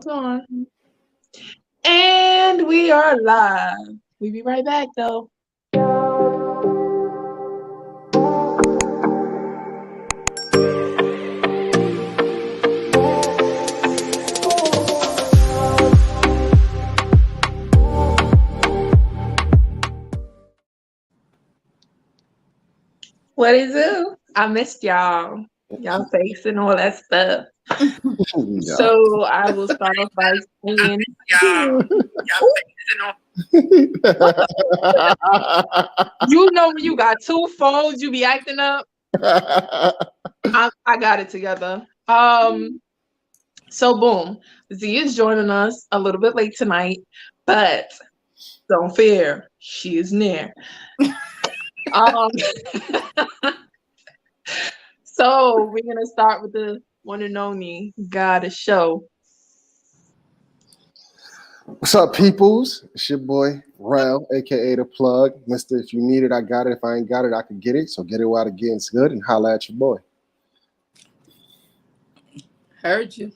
On. And we are live. We be right back though. What is it? I missed y'all. Y'all face and all that stuff. Yeah. So I will start off by saying, you know when you got two phones, you be acting up. I got it together. So boom, Z is joining us a little bit late tonight, but don't fear, she is near. Um, so we're gonna start with the one and only Gotta Show. What's up, peoples? It's your boy, Rel, aka The Plug. Mister, if you need it, I got it. If I ain't got it, I can get it. So get it while it getting's good and holla at your boy. Heard you.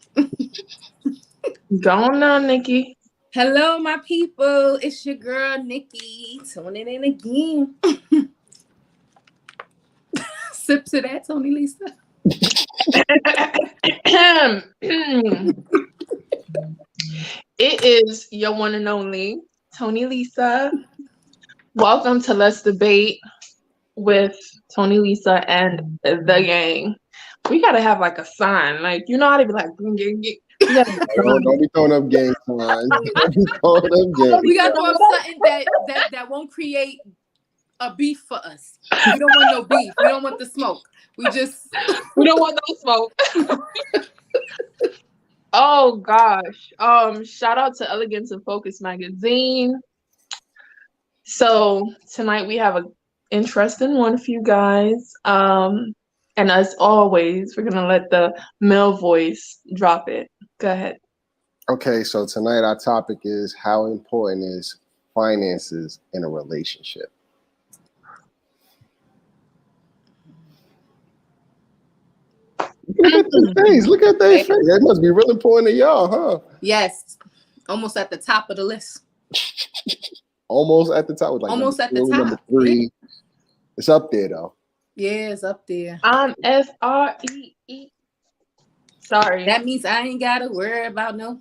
Go on now, Nikki. Hello, my people. It's your girl, Nikki. Tuning in again. Sip to that, Tonilisa. It is your one and only Tonilisa. Welcome to Let's Debate with Tonilisa and the gang. We gotta have like a sign, like you know how to be like, Don't be throwing up gang signs. Don't be throwing up gang. We gotta throw up something that won't create a beef for us. We don't want no beef. We don't want the smoke. We don't want no smoke. Oh gosh. Shout out to Elegance and Focus magazine. So tonight we have an interesting one for you guys. And as always, we're gonna let the male voice drop it. Go ahead. Okay, so tonight our topic is how important is finances in a relationship? Look at their face. Look at their face. That must be real important to y'all, huh? Yes. Almost at the top of the list. Almost at the top. Like almost at the top. Number 3. Yeah. It's up there though. Yeah, it's up there. I'm FREE. Sorry. That means I ain't gotta worry about no.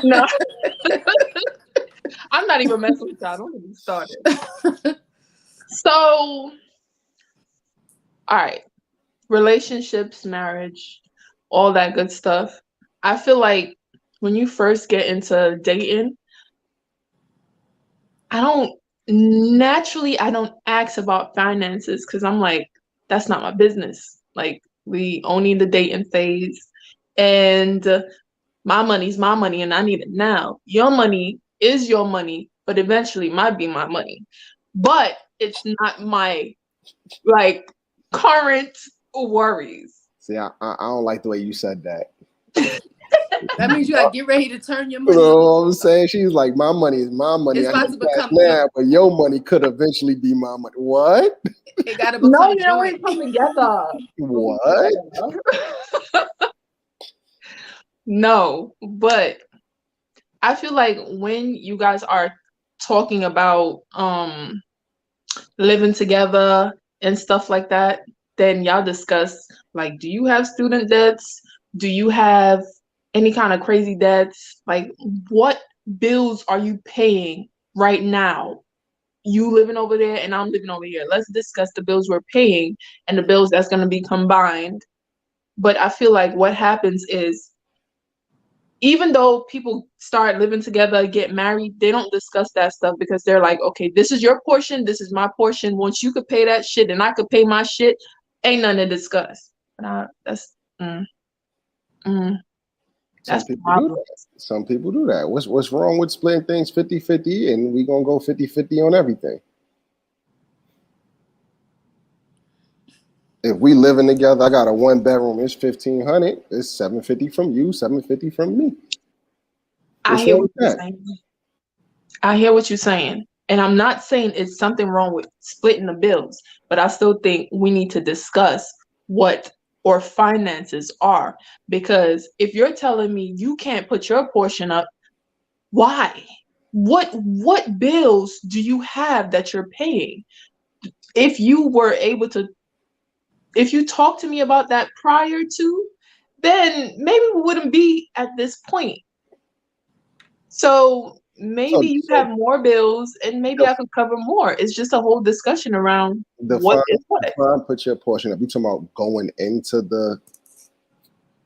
No. I'm not even messing with y'all. Don't even start it. So, all right. Relationships, marriage, all that good stuff. I feel like when you first get into dating, I don't ask about finances because I'm like, that's not my business. Like, we only in the dating phase, and my money's my money, and I need it now. Your money is your money, but eventually might be my money. But it's not my like current worries. See, I don't like the way you said that. That means you gotta get ready to turn your money. You know what I'm saying? She's like, my money is my money. It's about to become now, but your money could eventually be my money. What? It gotta become no, you know, come together. What? No, but I feel like when you guys are talking about living together and stuff like that, then y'all discuss like, do you have student debts? Do you have any kind of crazy debts? Like, what bills are you paying right now? You living over there and I'm living over here. Let's discuss the bills we're paying and the bills that's going to be combined. But I feel like what happens is, even though people start living together, get married, they don't discuss that stuff because they're like, okay, this is your portion, this is my portion. Once you could pay that shit and I could pay my shit, ain't nothing to discuss. But that's Some people do that. What's wrong with splitting things 50-50 and we gonna go 50-50 on everything? If we living together, I got a 1-bedroom, it's $1,500. It's $750 from you, $750 from me. I hear what you're saying. I hear what you're saying. And I'm not saying it's something wrong with splitting the bills, but I still think we need to discuss what or finances are. Because if you're telling me you can't put your portion up, why? What bills do you have that you're paying? If you were able to, if you talked to me about that prior to, then maybe we wouldn't be at this point. So So, maybe you have so more bills and maybe I could cover more. It's just a whole discussion around what define, is what. define, put your portion up. You talking about going into the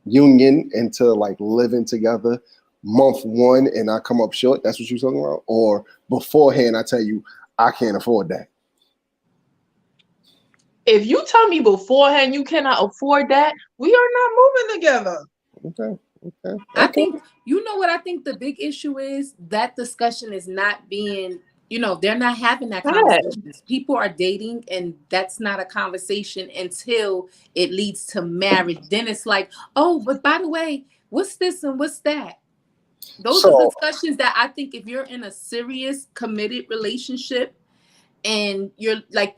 union, into like living together, month one, and I come up short. That's what you're talking about, or beforehand, I tell you I can't afford that. If you tell me beforehand you cannot afford that, we are not moving together. Okay, okay, I okay. think, you know what I think the big issue is? That discussion is not being, they're not having that Yeah. conversation. People are dating, and that's not a conversation until it leads to marriage. Then it's like, oh, but by the way, what's this and what's that? Those are So, discussions that I think if you're in a serious, committed relationship and you're like,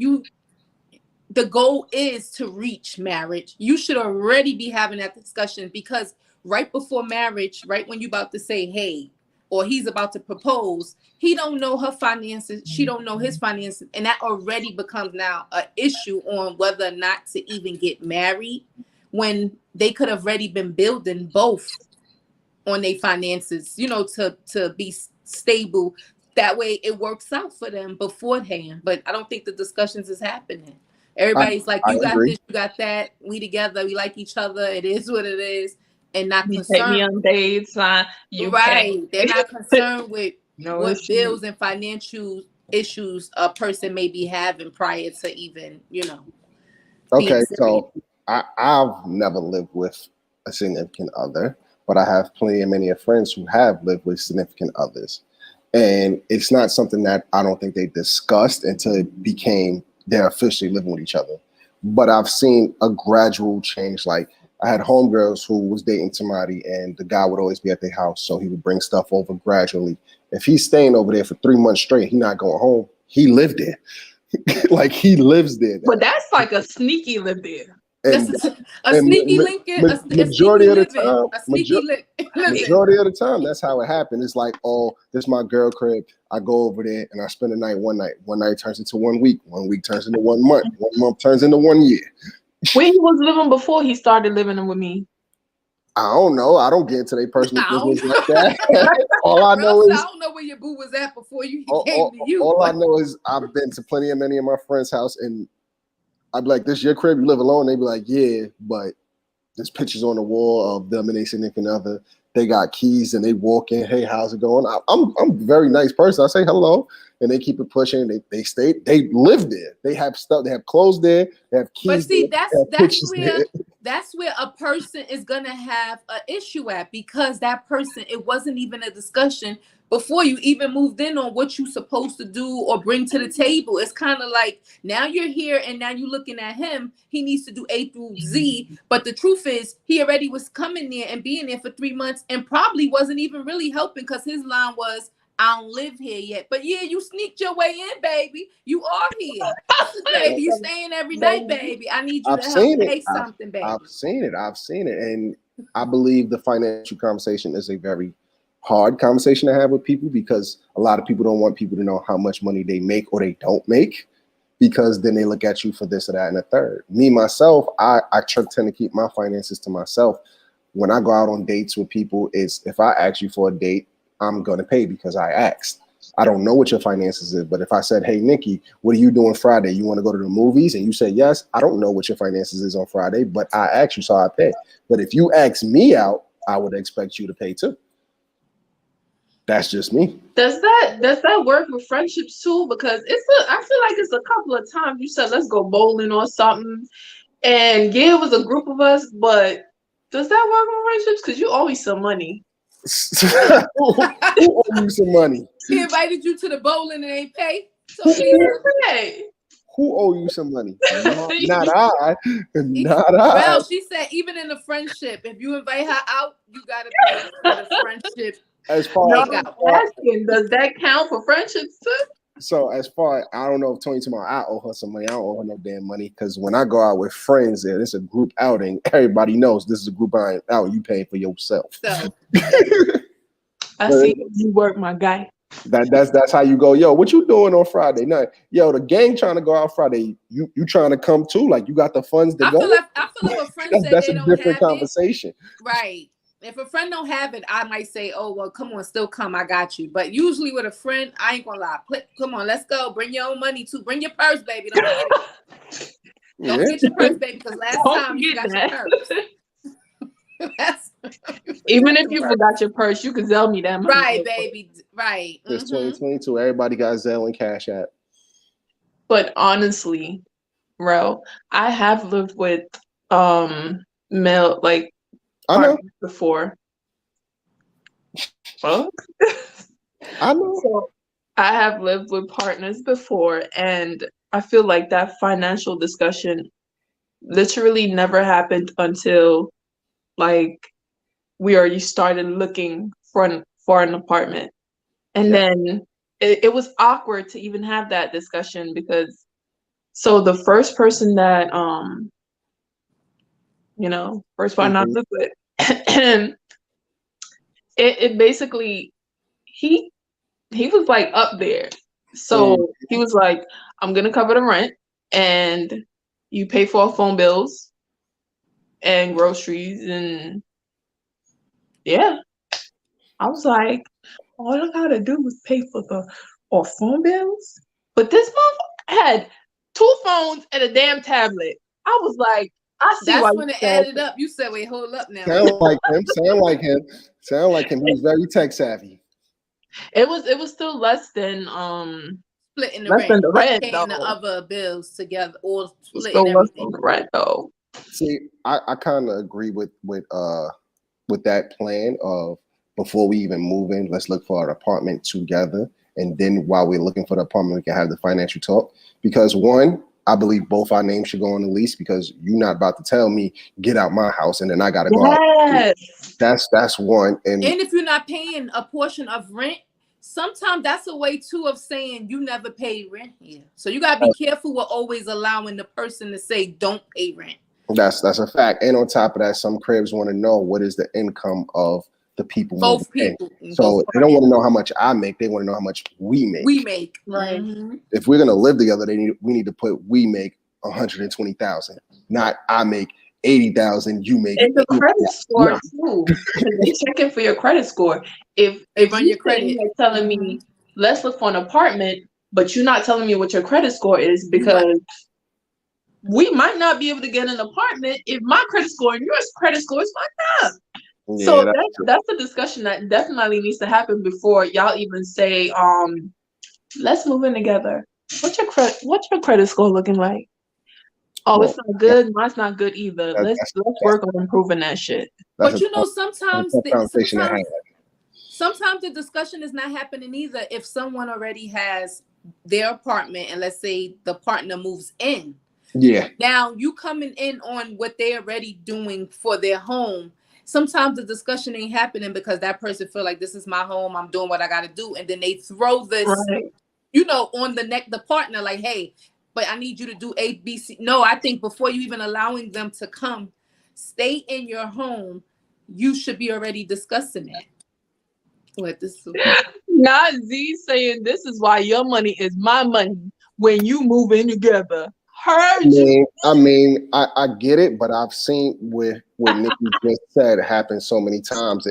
the goal is to reach marriage, you should already be having that discussion, because right before marriage, right when you about to say hey, or he's about to propose, he don't know her finances, she don't know his finances, and that already becomes now an issue on whether or not to even get married, when they could have already been building both on their finances, to be stable. That way it works out for them beforehand. But I don't think the discussions is happening. I, Everybody's like, I you got agree. this, you got that. We together, we like each other. It is what it is. And not You take me concerned. on dates, you pay. Right. They're not concerned with No what issue. bills and financial issues a person may be having prior to even, being Okay, serious. so I've never lived with a significant other, but I have plenty of many of friends who have lived with significant others. And it's not something that I don't think they discussed until it became they're officially living with each other. But I've seen a gradual change. Like I had homegirls who was dating somebody, and the guy would always be at their house, so he would bring stuff over gradually. If he's staying over there for 3 months straight, he's not going home. He lived there, like he lives there But now. that's like a sneaky live there. That's And a and sneaky Lincoln, a majority sneaky of the living, time, a sneaky living. majority of the time, that's how it happened. It's like, oh, this is my girl crib. I go over there and I spend a night. One night, one night turns into 1 week. 1 week turns into 1 month. 1 month turns into 1 year. Where he was living before he started living with me. I don't know. I don't get into their personal I don't business know. like that. All I know Russ, I is don't know where your boo was at before he all, came to all, you, all I but know is I've been to many of my friends' house, and I'd be like, "This your crib? You live alone?" They'd be like, "Yeah," but there's pictures on the wall of them and their significant other. They got keys and they walk in. Hey, how's it going? I'm a very nice person. I say hello, and they keep it pushing. They stay. They live there. They have stuff. They have clothes there. They have keys there. see, They that's have pictures there. that's where a person is gonna have an issue at, because that person, it wasn't even a discussion before you even moved in on what you're supposed to do or bring to the table. It's kind of like, now you're here and now you're looking at him. He needs to do A through Z. But the truth is, he already was coming there and being there for 3 months and probably wasn't even really helping, because his line was, I don't live here yet. But yeah, you sneaked your way in, baby. You are here. Baby, you staying every night, baby. I need you I've to help seen it. pay something, I've baby. seen it. I've seen it, and I believe the financial conversation is a very hard conversation to have with people, because a lot of people don't want people to know how much money they make or they don't make, because then they look at you for this or that and a third. Me myself, I tend to keep my finances to myself. When I go out on dates with people, is if I ask you for a date, I'm gonna pay because I asked. I don't know what your finances is, but if I said, "Hey, Nikki, what are you doing Friday? You want to go to the movies?" and you say yes, I don't know what your finances is on Friday, but I asked you, so I pay. But if you ask me out, I would expect you to pay too. That's just me. Does that work with friendships too? Because I feel like it's a couple of times you said let's go bowling or something, and yeah, it was a group of us, but does that work with friendships? Because you owe me some money. Who owe you some money? He invited you to the bowling and ain't pay. Tonilisa. Hey. Who owe you some money? Not I. Not I. Well, she said even in a friendship, if you invite her out, you gotta pay for the friendship As far No, as takeout. I'm asking, does that count for friendships too? So as far, I don't know if Tony tomorrow I owe her some money. I don't owe her no damn money because when I go out with friends, there, it's a group outing. Everybody knows this is a group out. You pay for yourself. So I But see you work, my guy. that's how you go. Yo, what you doing on Friday night? Yo, the gang trying to go out Friday. You trying to come too? Like you got the funds to go? I feel like if a friend said That's they a don't different have it, conversation. right. If a friend don't have it, I might say, "Oh well, come on, still come. I got you." But usually with a friend, I ain't gonna lie. Come on, let's go. Bring your own money too. Bring your purse, baby. Don't forget it. Don't Yeah. forget your purse, baby, because last Don't time you forget forgot your that. purse. You Even forgot if the you purse. forgot your purse, you can sell me that money. Right, baby. Right. It's Mm-hmm. 2022. Everybody got Zelle and Cash App. But honestly, bro, I have lived with male like I know. partners before. Fuck. I know. So I have lived with partners before, and I feel like that financial discussion literally never happened until like we already started looking for an apartment. And Yeah. then it was awkward to even have that discussion because so the first person that first partner I Mhm. lived with, it basically he he was like up there. Mm. So he was like, I'm gonna cover the rent and you pay for our phone bills and groceries and yeah. I was like, all I gotta do is pay for the our phone bills. But this motherfucker had two phones and a damn tablet. I was like, I see why That's you when it said added up. You said, "Wait, hold up now." Sound like him. Sound like him. Sound like him. He was very tech savvy. it was still Splitting the less rent, than the but rent paying the though. other bills together or It was splitting still less everything. than the rent though. See, I kind of agree with that plan of before we even move in, let's look for an apartment together. And then while we're looking for the apartment, we can have the financial talk. Because one, I believe both our names should go on the lease because you're not about to tell me get out my house and then I gotta go out. Yes. That's one. And And if you're not paying a portion of rent, sometimes that's a way too of saying you never paid rent here. So you gotta be careful with always allowing the person to say don't pay rent. that's a fact. And on top of that, some cribs want to know what is the income of the people moving Both in. people in So both they don't parties. want to know how much I make. They want to know how much we We make. make. Right. If we're gonna live together, we need to put we make 120,000, not I make 80,000. You make And the credit score nah. too. Because they checking for your credit score. If They if run you your sitting credit. here telling me let's look for an apartment, but you're not telling me what your credit score is You might. because we might not be able to get an apartment if my credit score and your credit score is fucked up. So Yeah, that's true. that's a discussion that definitely needs to happen before y'all even say, let's move in together. What's your credit score looking like? Oh, Well, it's not good. Mine's not good either. that, Let's that's work on improving that shit. that's But a you know, tough, sometimes tough conversation to have. sometimes the discussion is not happening either if someone already has their apartment and let's say the partner moves in. Yeah, Now you coming in on what they're already doing for their home. Sometimes the discussion ain't happening because that person feel like this is my home. I'm doing what I got to do, and then they throw this, Right. on the partner like, hey, but I need you to do A, B, C. No, I think before you even allowing them to come, stay in your home. You should be already discussing that. What this? Not Z saying this is why your money is my money when you move in together. Heard you. I get it, but I've seen with what Nikki just said happen so many times.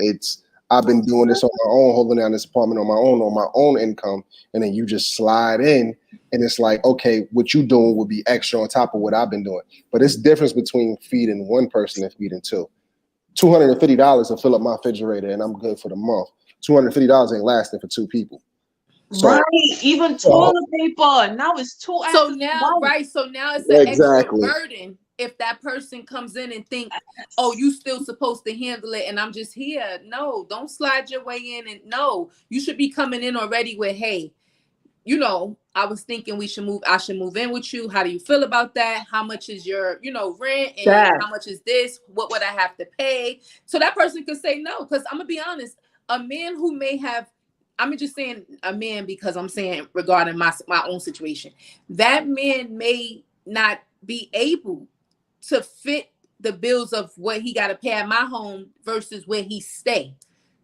I've been doing this on my own, holding down this apartment on my own income, and then you just slide in, and it's like, okay, what you doing would be extra on top of what I've been doing. But it's difference between feeding one person and feeding two. $250 to fill up my refrigerator, and I'm good for the month. $250 ain't lasting for two people. So, Right. Even so toilet paper. Now it's two So axes now, white. right? So now it's an extra exactly. burden if that person comes in and think, "Oh, you still supposed to handle it," and I'm just here. No, don't slide your way in, and no, you should be coming in already with, "Hey, I was thinking we should move. I should move in with you. How do you feel about that? How much is your, rent, and That how much is this? What would I have to pay?" So that person could say no, because I'm gonna be honest, a man who may have I'm just saying a man because I'm saying regarding my own situation, that man may not be able to fit the bills of what he got to pay at my home versus where he stay.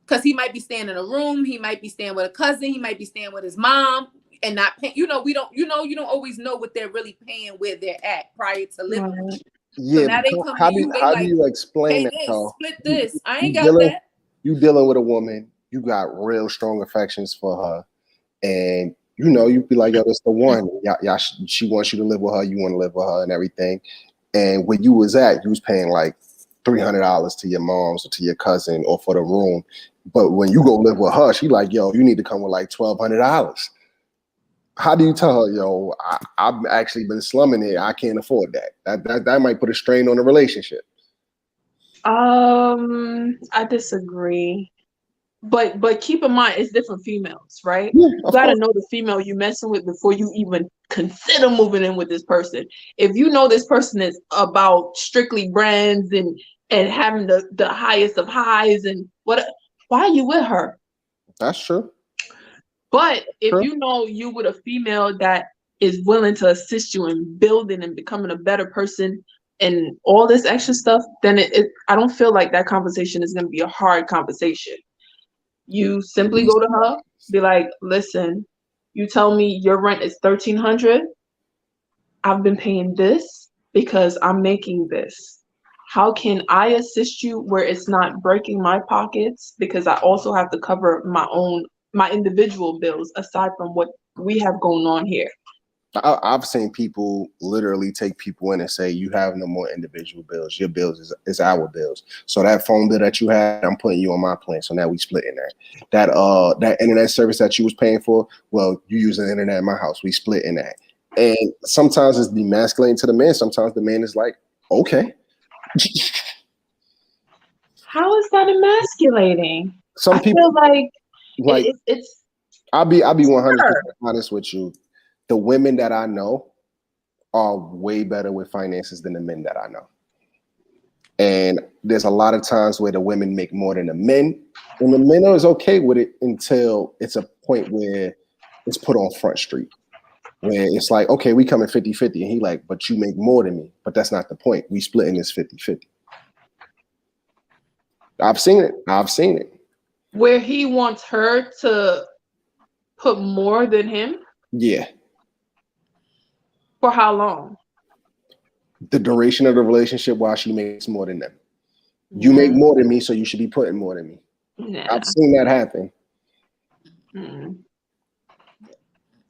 Because he might be staying in a room, he might be staying with a cousin, he might be staying with his mom and not paying. We don't, you don't always know what they're really paying where they're at prior to living with Right. you. So Yeah, now but they come to how do you, they how do like, you explain pay that this, though? split You, this. I you ain't got dealing that. you dealing with a woman, you got real strong affections for her, and you know you be like, yo, that's the one. She wants you to live with her, you want to live with her, and everything. And where you was at, you was paying like $300 to your mom's or to your cousin or for the room. But when you go live with her, she like, yo, you need to come with like $1,200. How do you tell her, yo, I've actually been slumming it. I can't afford that. That might put a strain on the relationship. I disagree. But keep in mind it's different females, right? Yeah, You of gotta course. know the female you messing with before you even consider moving in with this person. If you know this person is about strictly brands and having the highest of highs and what, why are you with her? That's true. But if True. you know you with a female that is willing to assist you in building and becoming a better person and all this extra stuff, then I don't feel like that conversation is going to be a hard conversation. You simply go to her, be like, listen, you tell me your rent is 1,300. I've been paying this because I'm making this. How can I assist you where it's not breaking my pockets? Because I also have to cover my individual bills aside from what we have going on here. I've seen people literally take people in and say, you have no more individual bills. Your bills is our bills. So that phone bill that you had, I'm putting you on my plan. So now we splitting that. That internet service that you was paying for, well, you use the internet in my house. We split in that. And sometimes it's demasculating to the man. Sometimes the man is like, okay. How is that emasculating? Some I feel people like like it's I'll be 100% her. honest with you. The women that I know are way better with finances than the men that I know. And there's a lot of times where the women make more than the men, and the men are okay with it until it's a point where it's put on Front Street, where it's like, okay, we coming 50-50. And he like, but you make more than me. But that's not the point. We splitting this 50-50. I've seen it. I've seen it. Where he wants her to put more than him Yeah. for how long? The duration of the relationship while she makes more than them. You make Nah, more than me, so you should be putting more than me. I've nah. seen that happen. Mm.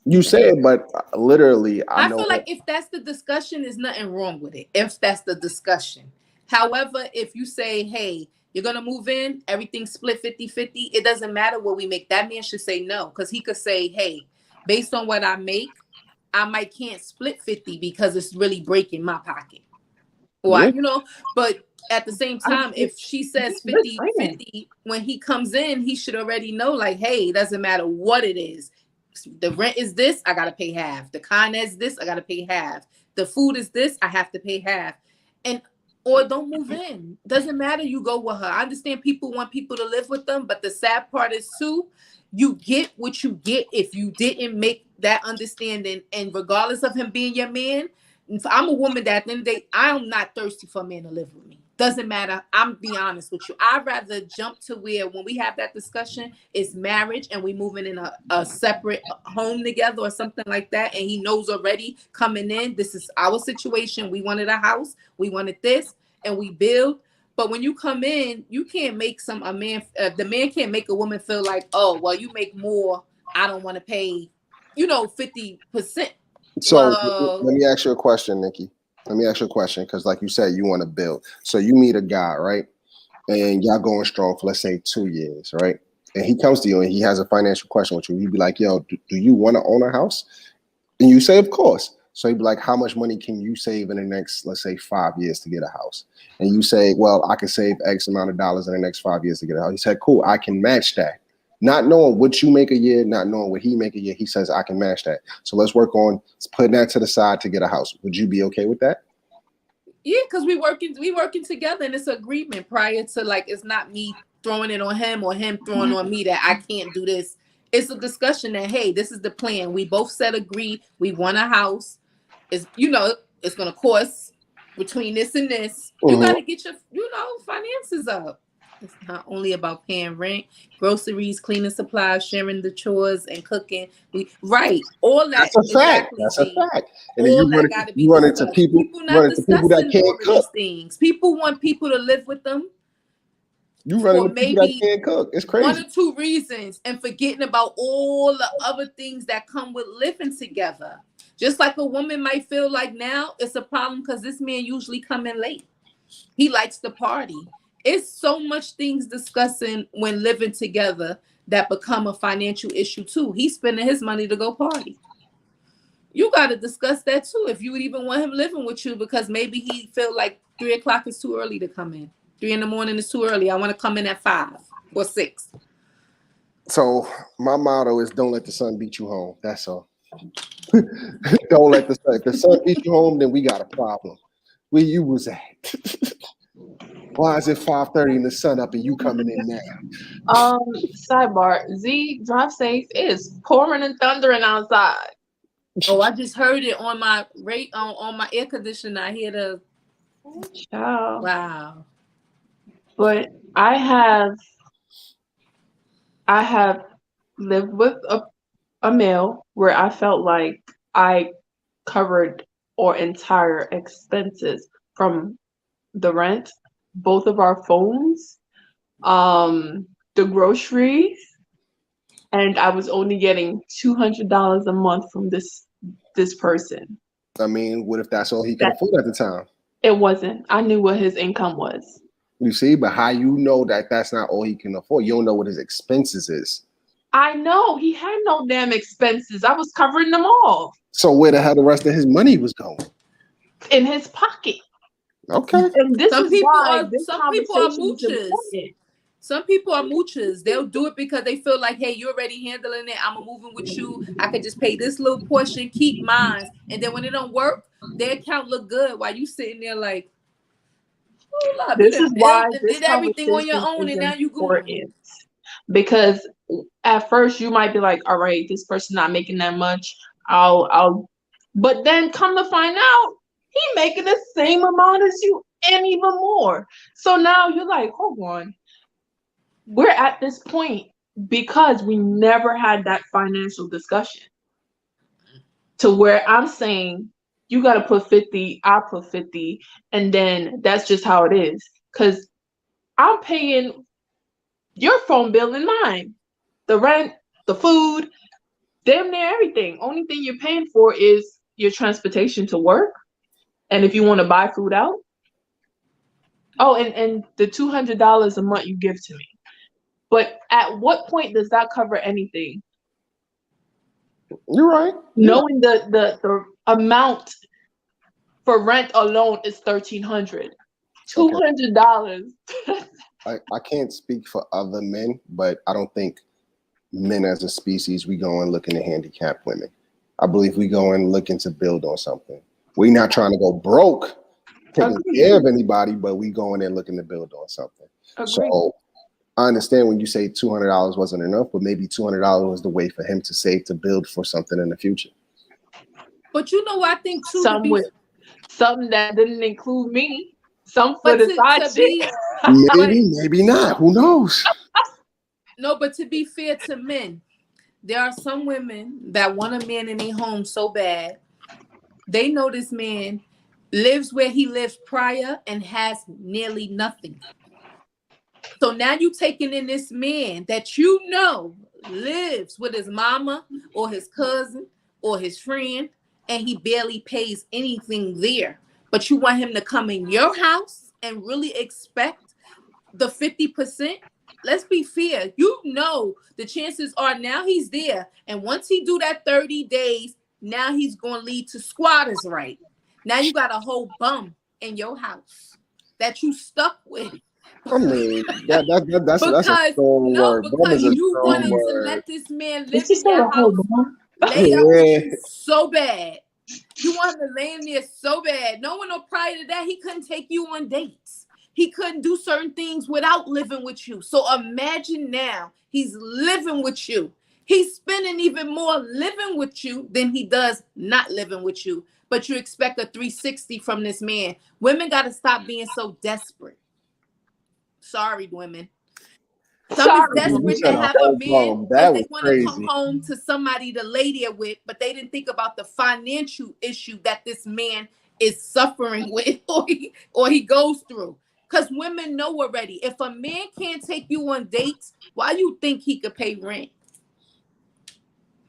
You say it, but literally, I I know feel like if that's the discussion, there's nothing wrong with it. If that's the discussion. However, if you say, hey, you're going to move in, everything split 50-50, it doesn't matter what we make. That man should say no, because he could say, hey, based on what I make, I might can't split 50 because it's really breaking my pocket. Or, yeah. but at the same I time, if she says Let's 50 50 when he comes in, he should already know, like, hey, it doesn't matter what it is. The rent is this, I gotta pay half. The con is this, I gotta pay half. The food is this, I have to pay half. And or don't move in. Doesn't matter, you go with her. I understand people want people to live with them, but the sad part is too, you get what you get if you didn't make that understanding. And regardless of him being your man, I'm a woman that at the end of the day, I'm not thirsty for a man to live with me. Doesn't matter. I'm be honest with you. I'd rather jump to where when we have that discussion, it's marriage and we moving in a separate home together or something like that. And he knows already coming in, this is our situation. We wanted a house, we wanted this, and we build. But when you come in, you can't make the man can't make a woman feel like, oh, well, you make more. I don't want to pay, 50%. So Well, let me ask you a question, Nikki. Let me ask you a question because, like you said, you want to build. So you meet a guy, right? And y'all going strong for, let's say, 2 years, right? And he comes to you and he has a financial question with you. He'd be like, yo, do you want to own a house? And you say, of course. So he'd be like, how much money can you save in the next, let's say, 5 years to get a house? And you say, well, I can save X amount of dollars in the next 5 years to get a house. He said, cool, I can match that. Not knowing what you make a year, not knowing what he make a year, he says, I can match that. So let's work on putting that to the side to get a house. Would you be okay with that? yeah, because we working together and it's an agreement prior to, like, it's not me throwing it on him or him throwing on me that I can't do this. It's a discussion that, hey, this is the plan. We both said agree. We want a house. Is it's gonna cost between this and this. You Mhm. gotta get your finances up. It's not only about paying rent, groceries, cleaning supplies, sharing the chores, and cooking. All that That's a fact. exactly, That's a Z. fact. And then All that gotta be you run into discussed. people, People you run not into people that discussing can't all of cook. these things. People want people to live with them You run for into people that maybe can't cook. It's one crazy. or two reasons and forgetting about all the other things that come with living together. Just like a woman might feel like now it's a problem because this man usually come in late. He likes to party. It's so much things discussing when living together that become a financial issue too. He's spending his money to go party. You got to discuss that too if you would even want him living with you, because maybe he feel like 3 o'clock is too early to come in. 3 in the morning is too early. I want to come in at 5 or 6. So my motto is don't let the sun beat you home. That's all. Don't let the sun. If the sun beat you home, then we got a problem. Where you was at? Why is it 5:30 and the sun up and you coming in now? Sidebar, Z, drive safe. It's pouring and thundering outside. Oh, I just heard it on my rate on my air conditioner. I hear the Ciao. wow. But I have lived with a male where I felt like I covered our entire expenses from the rent, both of our phones, the groceries, and I was only getting $200 a month from this person. I mean, what if that's all he could That afford at the time? it wasn't. I knew what his income was. You see, but how you know that that's not all he can afford? You don't know what his expenses is. I know he had no damn expenses. I was covering them all So where the hell the rest of his money was going? in his pocket. Okay. And this Some is people why are this some people are conversation is moochers. important. Some people are moochers. They'll do it because they feel like, hey, you're already handling it. I'm moving with you. I could just pay this little portion, keep mine, and then when it don't work, their account look good while you sitting there like, hold up, you This is done why built and this did everything on your conversation own, is and now you going. important. Because at first you might be like, all right, this person not making that much. I'll but then come to find out he making the same amount as you and even more. So now you're like, hold on. We're at this point because we never had that financial discussion to where I'm saying you got to put 50, I put 50, and then that's just how it is. Because I'm paying your phone bill and mine, the rent, the food, damn near everything. Only thing you're paying for is your transportation to work. And if you want to buy food out, oh, and the $200 a month you give to me. But at what point does that cover anything? You're right. You're right. Knowing the amount for rent alone is 1,300. Okay. $200. I can't speak for other men, but I don't think men as a species, we go and looking to handicap women. I believe we go and looking to build on something. We're not trying to go broke taking Agree. care of anybody, but we going in looking to build on something. Agree. So I understand when you say $200 wasn't enough, but maybe $200 was the way for him to save to build for something in the future. But you know what I think too, to Some be with something that didn't include me. Some for but the side to chick. be but Maybe, maybe not. Who knows? no, but to be fair to men, there are some women that want a man in their home so bad. They know this man lives where he lives prior and has nearly nothing. So now you taking in this man that you know lives with his mama or his cousin or his friend, and he barely pays anything there. But you want him to come in your house and really expect the 50%. Let's be fair. You know the chances are now he's there. And once he do that 30 days, now he's going to lead to squatters right. Now you got a whole bum in your house that you stuck with. I mean, that's a Because strong no, word. Bum is because a you strong wanted to word. let this man Did live you in say your a whole house, bomb? lay up with Yeah. you so bad. You wanted to lay in there so bad. No one know prior to that he couldn't take you on dates. He couldn't do certain things without living with you. So imagine now he's living with you. He's spending even more living with you than he does not living with you. But you expect a 360 from this man. Women got to stop being so desperate. Sorry, women. Some is Sorry, You desperate to said woman. a have a whole man poem. because That they was want to come crazy. home to somebody to lay there with, but they didn't think about the financial issue that this man is suffering with or he goes through. Because women know already. If a man can't take you on dates, why you think he could pay rent?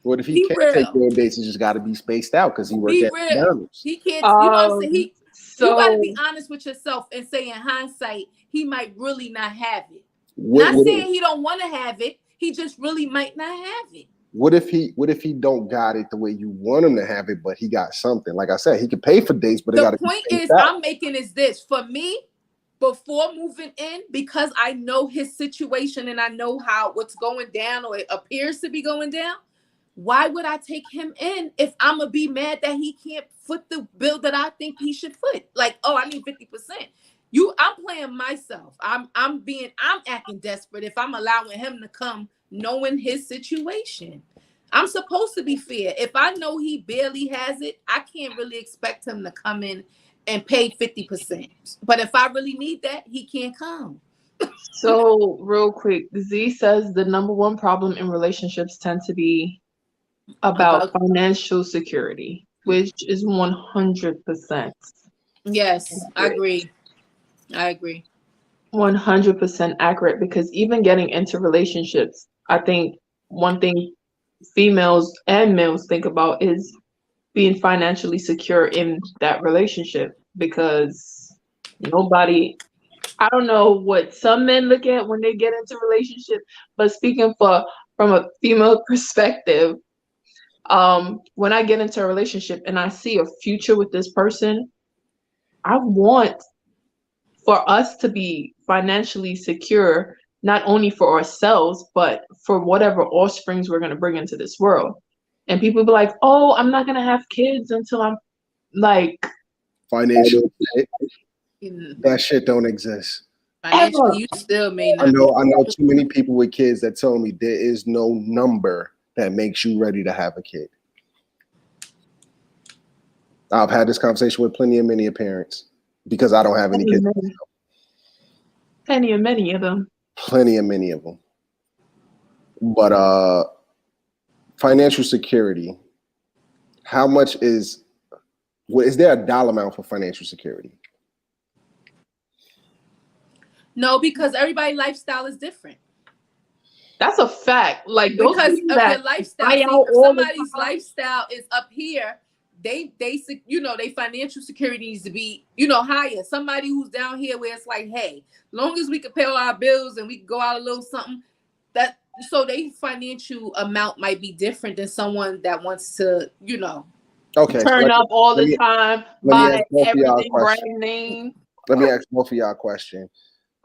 What if he Be can't take real. you on dates? He just got to be spaced out because he work Be at real. McDonald's. He can't, you know what I'm saying? Um, You got to be so honest with yourself and say in hindsight, he might really not have it. What, Not what, saying he don't want to have it. He just really might not have it. what if he don't got it the way you want him to have it, but he got something? Like I said, he can pay for dates, but they The got to be point spaced is out. I'm making is this for me before moving in, because I know his situation and I know how what's going down or it appears to be going down. Why would I take him in if I'm gonna be mad that he can't foot the bill that I think he should foot? Like, oh, I need 50%. I'm playing myself. I'm acting desperate if I'm allowing him to come knowing his situation. I'm supposed to be fair. If I know he barely has it, I can't really expect him to come in and pay 50%. But if I really need that, he can't come. so real quick, Z says the number one problem in relationships tend to be about About financial security, which is 100% yes, I accurate. agree. I agree. 100% accurate because even getting into relationships, I think one thing females and males think about is being financially secure in that relationship because nobody, I don't know what some men look at when they get into relationship, but speaking for from a female perspective, when I get into a relationship and I see a future with this person, I want for us to be financially secure, not only for ourselves, but for whatever offsprings we're going to bring into this world. And people be like, oh, I'm not going to have kids until I'm like, Financial shit, In that shit don't exist. financially, ever. you still may I not be. know I know too many people with kids that tell me there is no number that makes you ready to have a kid. I've had this conversation with plenty of many parents because I don't have any Many, kids. many, many, and many of them. Plenty of many of them. But financial security, how much is what is there a dollar amount for financial security? No, because everybody's lifestyle is different. That's a fact. Like those Because people of that your lifestyle. buy out See, if all the somebody's time. lifestyle is up here, they financial security needs to be, higher. Somebody who's down here where it's like, hey, long as we can pay all our bills and we can go out a little something, that so they financial amount might be different than someone that wants to, Okay, so Turn up all let the me time, let me buy ask both of y'all a everything brand question. name. Let me ask both of y'all a question.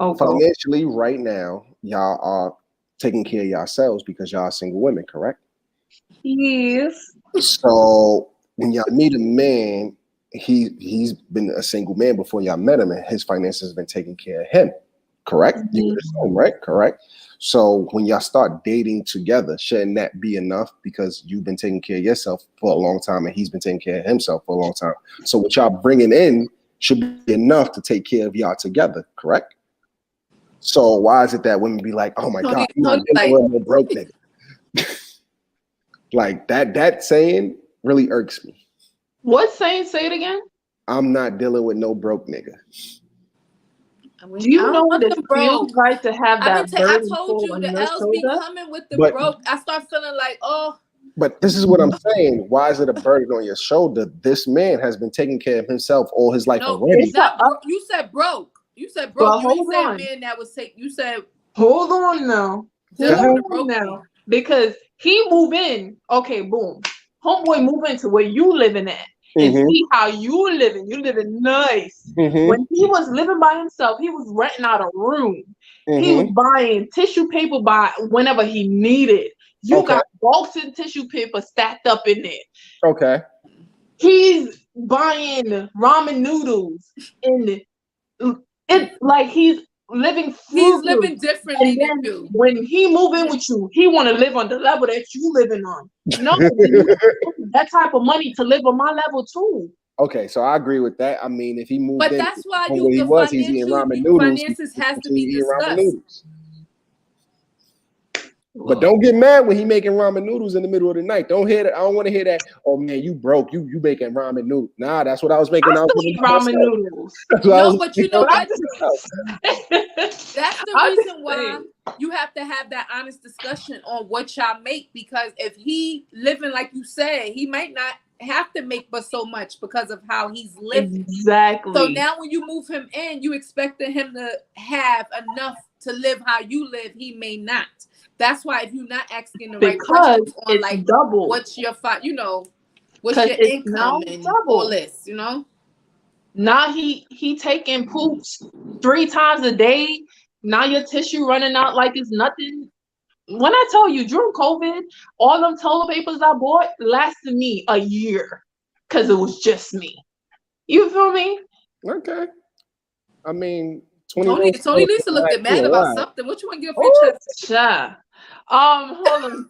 Oh, go. Financially, right now, y'all are taking care of yourselves because y'all are single women, correct? Yes. So when y'all meet a man, he's been a single man before y'all met him, and his finances have been taking care of him. Correct? You Mhm. would assume, right? Correct. So when y'all start dating together, shouldn't that be enough? Because you've been taking care of yourself for a long time, and he's been taking care of himself for a long time. So what y'all bringing in should be enough to take care of y'all together. Correct? So why is it that women be like, "Oh my God, I'm not Tony dealing like, with a broke nigga"? Like that saying really irks me. What saying? Say it again. I'm not dealing with no broke nigga. Do I you know don't what want it them feels broke. like to have I that burden told fall you on the your L's be shoulder? coming with the But broke. I start feeling like, oh, but this is what I'm saying. Why is it a burden on your shoulder? This man has been taking care of himself all his life no, already. It's a not up, broke. You said broke. You said broke. but You ain't hold said on. man that was take. You said Hold on now. Go dealing Hold with ahead. a on broke now. man. Because he move in. Okay, boom. Homeboy move into where you living at and Mm-hmm. see how you living. You living nice. Mm-hmm. When he was living by himself, he was renting out a room. He was Mm-hmm. buying tissue paper by whenever he needed. You Okay. got bulks of tissue paper stacked up in there. Okay. He's buying ramen noodles and it like he's living He's frugally. living differently And than then you. when he move in with you, he want to live on the level that you living on. No, you need that type of money to live on my level too. Okay, so I agree with that. I mean, if he moved But in that's why from where he the was, he's eating financial ramen noodles. He's finances has to be eating ramen discussed. noodles. But Well, don't get mad when he making ramen noodles in the middle of the night. Don't hear that. I don't want to hear that. Oh man, you broke. You making ramen noodles. Nah, that's what I was I making. I was still making eat by ramen myself. noodles. That's what I No, was but you making. I know was But what? making myself. That's the I'm just reason why saying. you have to have that honest discussion on what y'all make, because if he living like you said, he might not have to make but so much because of how he's living. So Exactly. now when you move him in, you expected him to have enough to live how you live. He may not. That's why if you're not asking the right Because questions on it's like double. what's your what's Because your it's now income and all double. this, Now he taking poops 3 times a day. Now your tissue running out like it's nothing. When I tell you during COVID, all them toilet papers I bought lasted me a year because it was just me. You feel me? Okay. I mean, 20 Tony roast Tony Lisa looked black. mad Yeah, about why? something. What you want to get off your Oh, chest? cha. Hold on.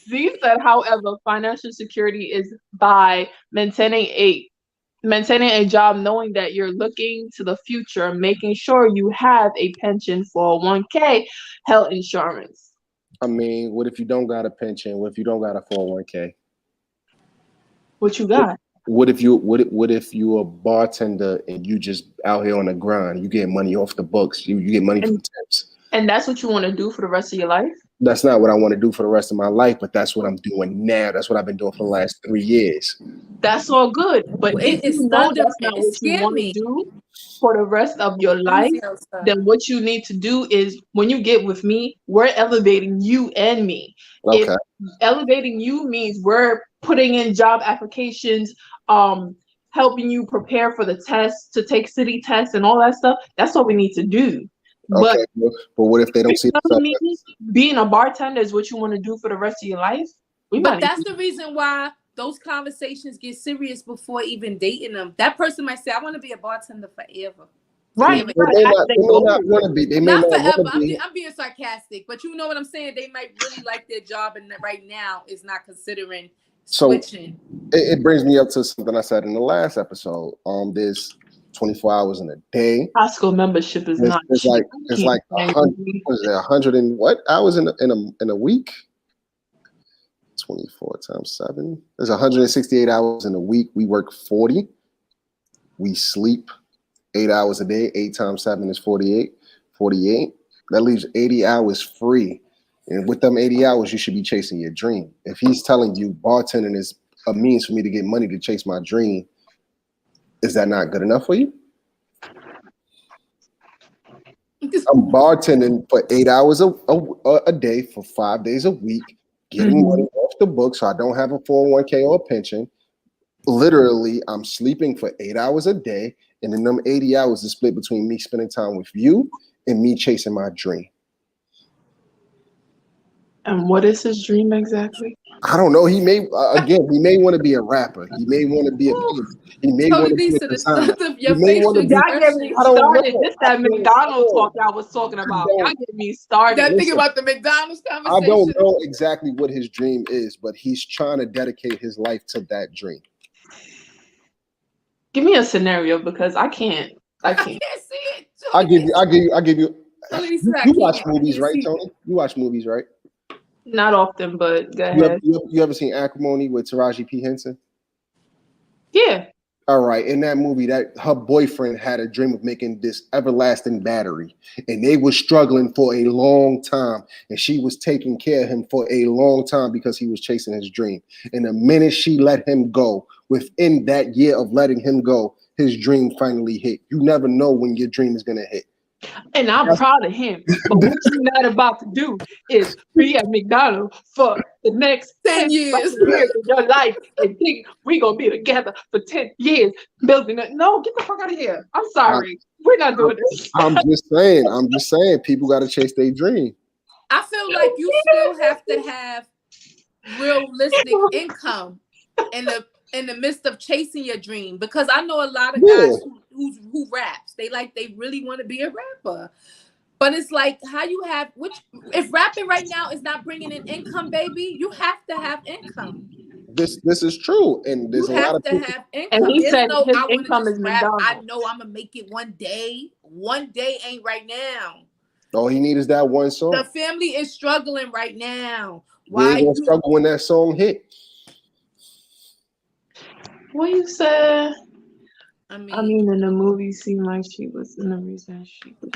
Z said, however, financial security is by maintaining a job, knowing that you're looking to the future, making sure you have a pension, 401k, health insurance. I mean, what if you don't got a pension? What if you don't got a 401k? What you got? What if you a bartender and you just out here on the grind? You get money off the books. You get money from And tips. and that's what you want to do for the rest of your life? That's not what I want to do for the rest of my life, but that's what I'm doing now. That's what I've been doing for the last 3 years. That's all good. But if It, you it's know under. that's not It what you scared want to me. do for the rest of your life, Breezy outside. then what you need to do is when you get with me, we're elevating you and me. If Okay. elevating you means we're putting in job applications, um, helping you prepare for the tests to take city tests and all that stuff, that's what we need to do. But Okay. But what if they don't if see you're telling themselves? me being a bartender is what you want to do for the rest of your life, we But might need that's the reason why those conversations get serious before even dating them. That person might say, "I want to be a bartender forever." They right. Forever. You may gotta ask not. their They may not goals. want to be. They may Not not want forever. to be. I'm being sarcastic, but you know what I'm saying. They might really like their job, and right now is not considering So switching. it brings me up to something I said in the last episode. There's 24 hours in a day. High school membership is not It's cheap. like I it's can't like a stand hundred. you. Was it 100 and what hours in a week? 24 times 7. There's 168 hours in a week. We work 40. We sleep 8 hours a day. 8 times 7 is 48. 48. That leaves 80 hours free. And with them 80 hours, you should be chasing your dream. If he's telling you bartending is a means for me to get money to chase my dream, is that not good enough for you? I'm bartending for 8 hours a day for 5 days a week, getting Hmm. money off the book so I don't have a 401k or a pension. Literally, I'm sleeping for 8 hours a day, and then them 80 hours is split between me spending time with you and me chasing my dream. And what is his dream exactly? I don't know. He may he may want to be a rapper. He may want to be a Woo. pimp. He may Tony want to be a Lisa, the designer. strength of He your may want facial to be. Y'all get me I expressions. don't started. know. This that I McDonald's don't. talk y'all was talking I about. Y'all don't. get me started. That thing Listen. about the McDonald's I don't conversation. know exactly what his dream is, but he's trying to dedicate his life to that dream. Give me a scenario because I can't. I I can't. can't see it. Tony, I give you. Tony Lisa, I You watch can't. I movies, can't right, see it. Tony? You watch movies, right? Not often, but go ahead. You ever seen Acrimony with Taraji P. Henson? Yeah. All right, in that movie, that her boyfriend had a dream of making this everlasting battery, and they were struggling for a long time, and she was taking care of him for a long time because he was chasing his dream. And the minute she let him go, within that year of letting him go, his dream finally hit. You never know when your dream is gonna hit. And I'm proud of him. But what you're not about to do is be at McDonald's for the next 10 10 years. fucking years of your life and think we gonna be together for 10 years building it. No, get the fuck out of here. I'm I, sorry. We're not doing this. I'm just saying. I'm just saying. People got to chase their dream. I feel like you still have to have realistic income in the midst of chasing your dream, because I know a lot of Yeah. guys who raps. They really want to be a rapper. But it's like how you have which if rapping right now is not bringing in income, baby, you have to have income. This is true, and You there's a lot have of to people. have And income. he There's said no his I want to income just is rap. I McDonald's. know I'm gonna make it one day. One day ain't right now. All he needs is that one The song. family is struggling right now. They ain't Why gonna you struggle when that song hit. What you said? I I mean, mean, in the movie, seemed like she was in the reason she was.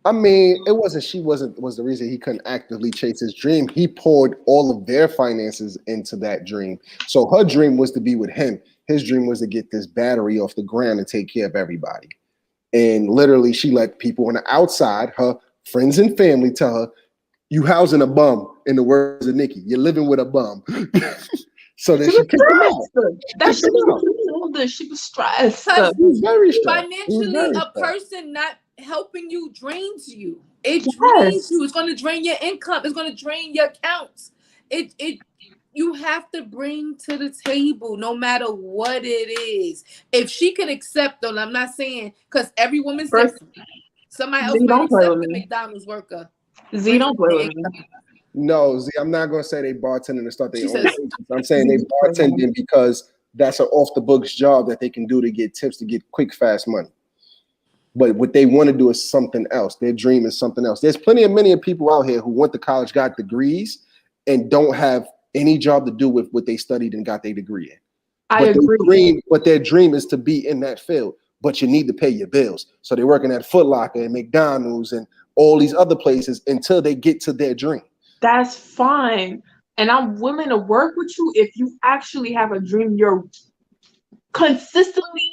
I mean, it wasn't she wasn't was the reason he couldn't actively chase his dream. He poured all of their finances into that dream. So her dream was to be with him. His dream was to get this battery off the ground and take care of everybody. And literally, she let people on the outside, her friends and family, tell her, "You housing a bum." In the words of Nikki, you're living with a bum. So then She she was kicked him out. stressed. That Kicked shit him out. was older. She was stressed. because He was very stressed. He was financially, very a stressed. person not helping you drains you. It drains Yes. you. It's going to drain your income. It's going to drain your accounts. It you have to bring to the table no matter what it is. If she could accept them, I'm not saying because every woman's First, different. Somebody else Z, might don't play with accept the me. McDonald's worker. Z, Bring don't play the with me. income. No, Z, I'm not going to say they bartending to start their She own says, business. I'm saying Z, they don't play with me. bartending because that's an off the books job that they can do to get tips to get quick, fast money. But what they want to do is something else. Their dream is something else. There's plenty of many people out here who went to college, got degrees, and don't have any job to do with what they studied and got their degree in. I agree. But their dream is to be in that field. But you need to pay your bills. So they're working at Foot Locker and McDonald's and all these other places until they get to their dream. That's fine. And I'm willing to work with you if you actually have a dream you're consistently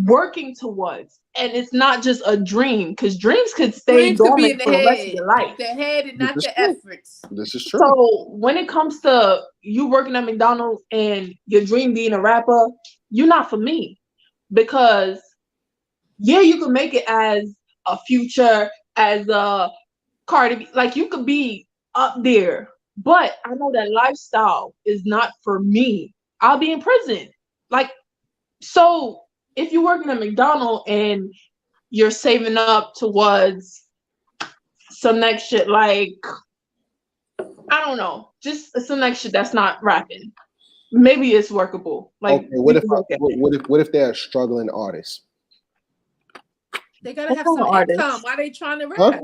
working towards. And it's not just a dream, because dreams could stay dreams could be dormant in the for the rest of head. your life. The head and This not is the true. efforts. This is true. So when it comes to you working at McDonald's and your dream being a rapper, you're not for me. Because yeah, you can make it as a Future, as a Cardi B, like you could be up there, but I know that lifestyle is not for me. I'll be in prison. Like, so if you're working at McDonald's and you're saving up towards some next shit, like, I don't know, just some next shit that's not rapping, maybe it's workable. Like, Okay, we can work at it. what if they're a struggling artist? They gotta What have kind some of income artist? while they trying to Huh? rap.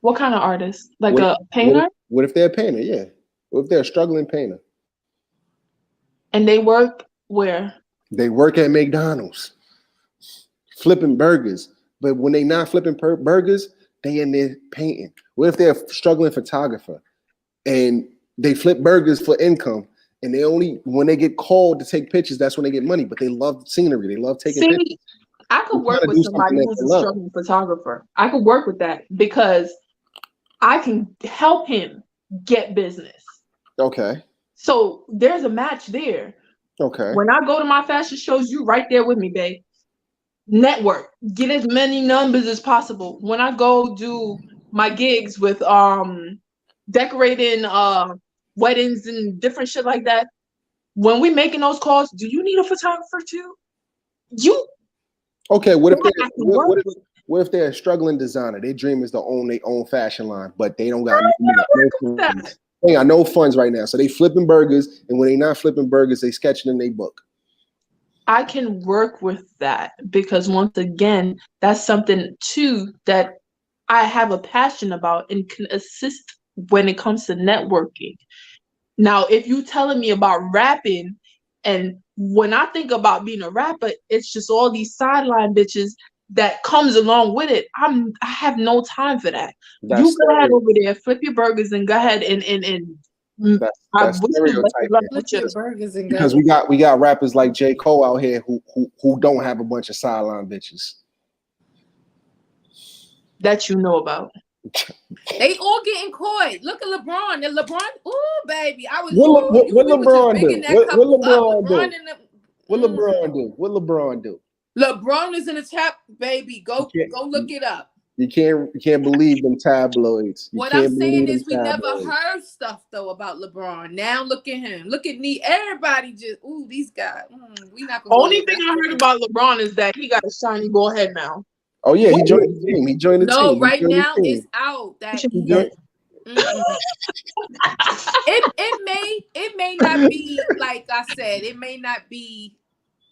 What kind of artist? Like What a what if, painter? what if they're a painter? Yeah. What if they're a struggling painter? And they work where? They work at McDonald's flipping burgers, but when they not flipping burgers, they in there painting. What if they're a struggling photographer and they flip burgers for income? And they only when they get called to take pictures, that's when they get money. But they love scenery. They love taking pictures. See, I They're could trying work to with do somebody something that who's they a love. struggling photographer. I could work with that because I can help him get business. Okay. So there's a match there. Okay. When I go to my fashion shows, you right there with me, babe. Network, get as many numbers as possible. When I go do my gigs with decorating weddings and different shit like that, when we making those calls, do you need a photographer too? You Okay. What if they I can work with. what if they're a struggling designer? Their dream is to own their own fashion line, but they don't got no That. funds. They got no funds right now. So they flipping burgers, and when they not flipping burgers, they sketching in their book. I can work with that because once again, that's something too that I have a passion about and can assist when it comes to networking. Now, if you telling me about rapping, and when I think about being a rapper, it's just all these sideline bitches that comes along with it. I have no time for that. You That's go ahead over there, flip your burgers, and go ahead and I that's wish you best of luck stereotyping. with Flip your your burgers and Because go. we got rappers like J. Cole out here who don't have a bunch of sideline bitches. that you know about. They all getting caught. Look at LeBron. And LeBron, ooh, baby. I was, What we was just LeBron bigging do? that What couple up. LeBron LeBron do? and the, What LeBron do? What LeBron do? LeBron is in the trap, baby. You Go can't look it up. You can't believe them tabloids. You What I'm can't saying believe them is we never tabloids. heard stuff though about LeBron. Now look at him. Look at me. Everybody just these guys. We not gonna go Only there. thing That's I heard different. about LeBron is that he got a shiny ball head now. Oh yeah, he What? joined the team. He joined the No, team. He right joined the now team. it's out that He he. joined. Mm-mm. It may not be like I said. It may not be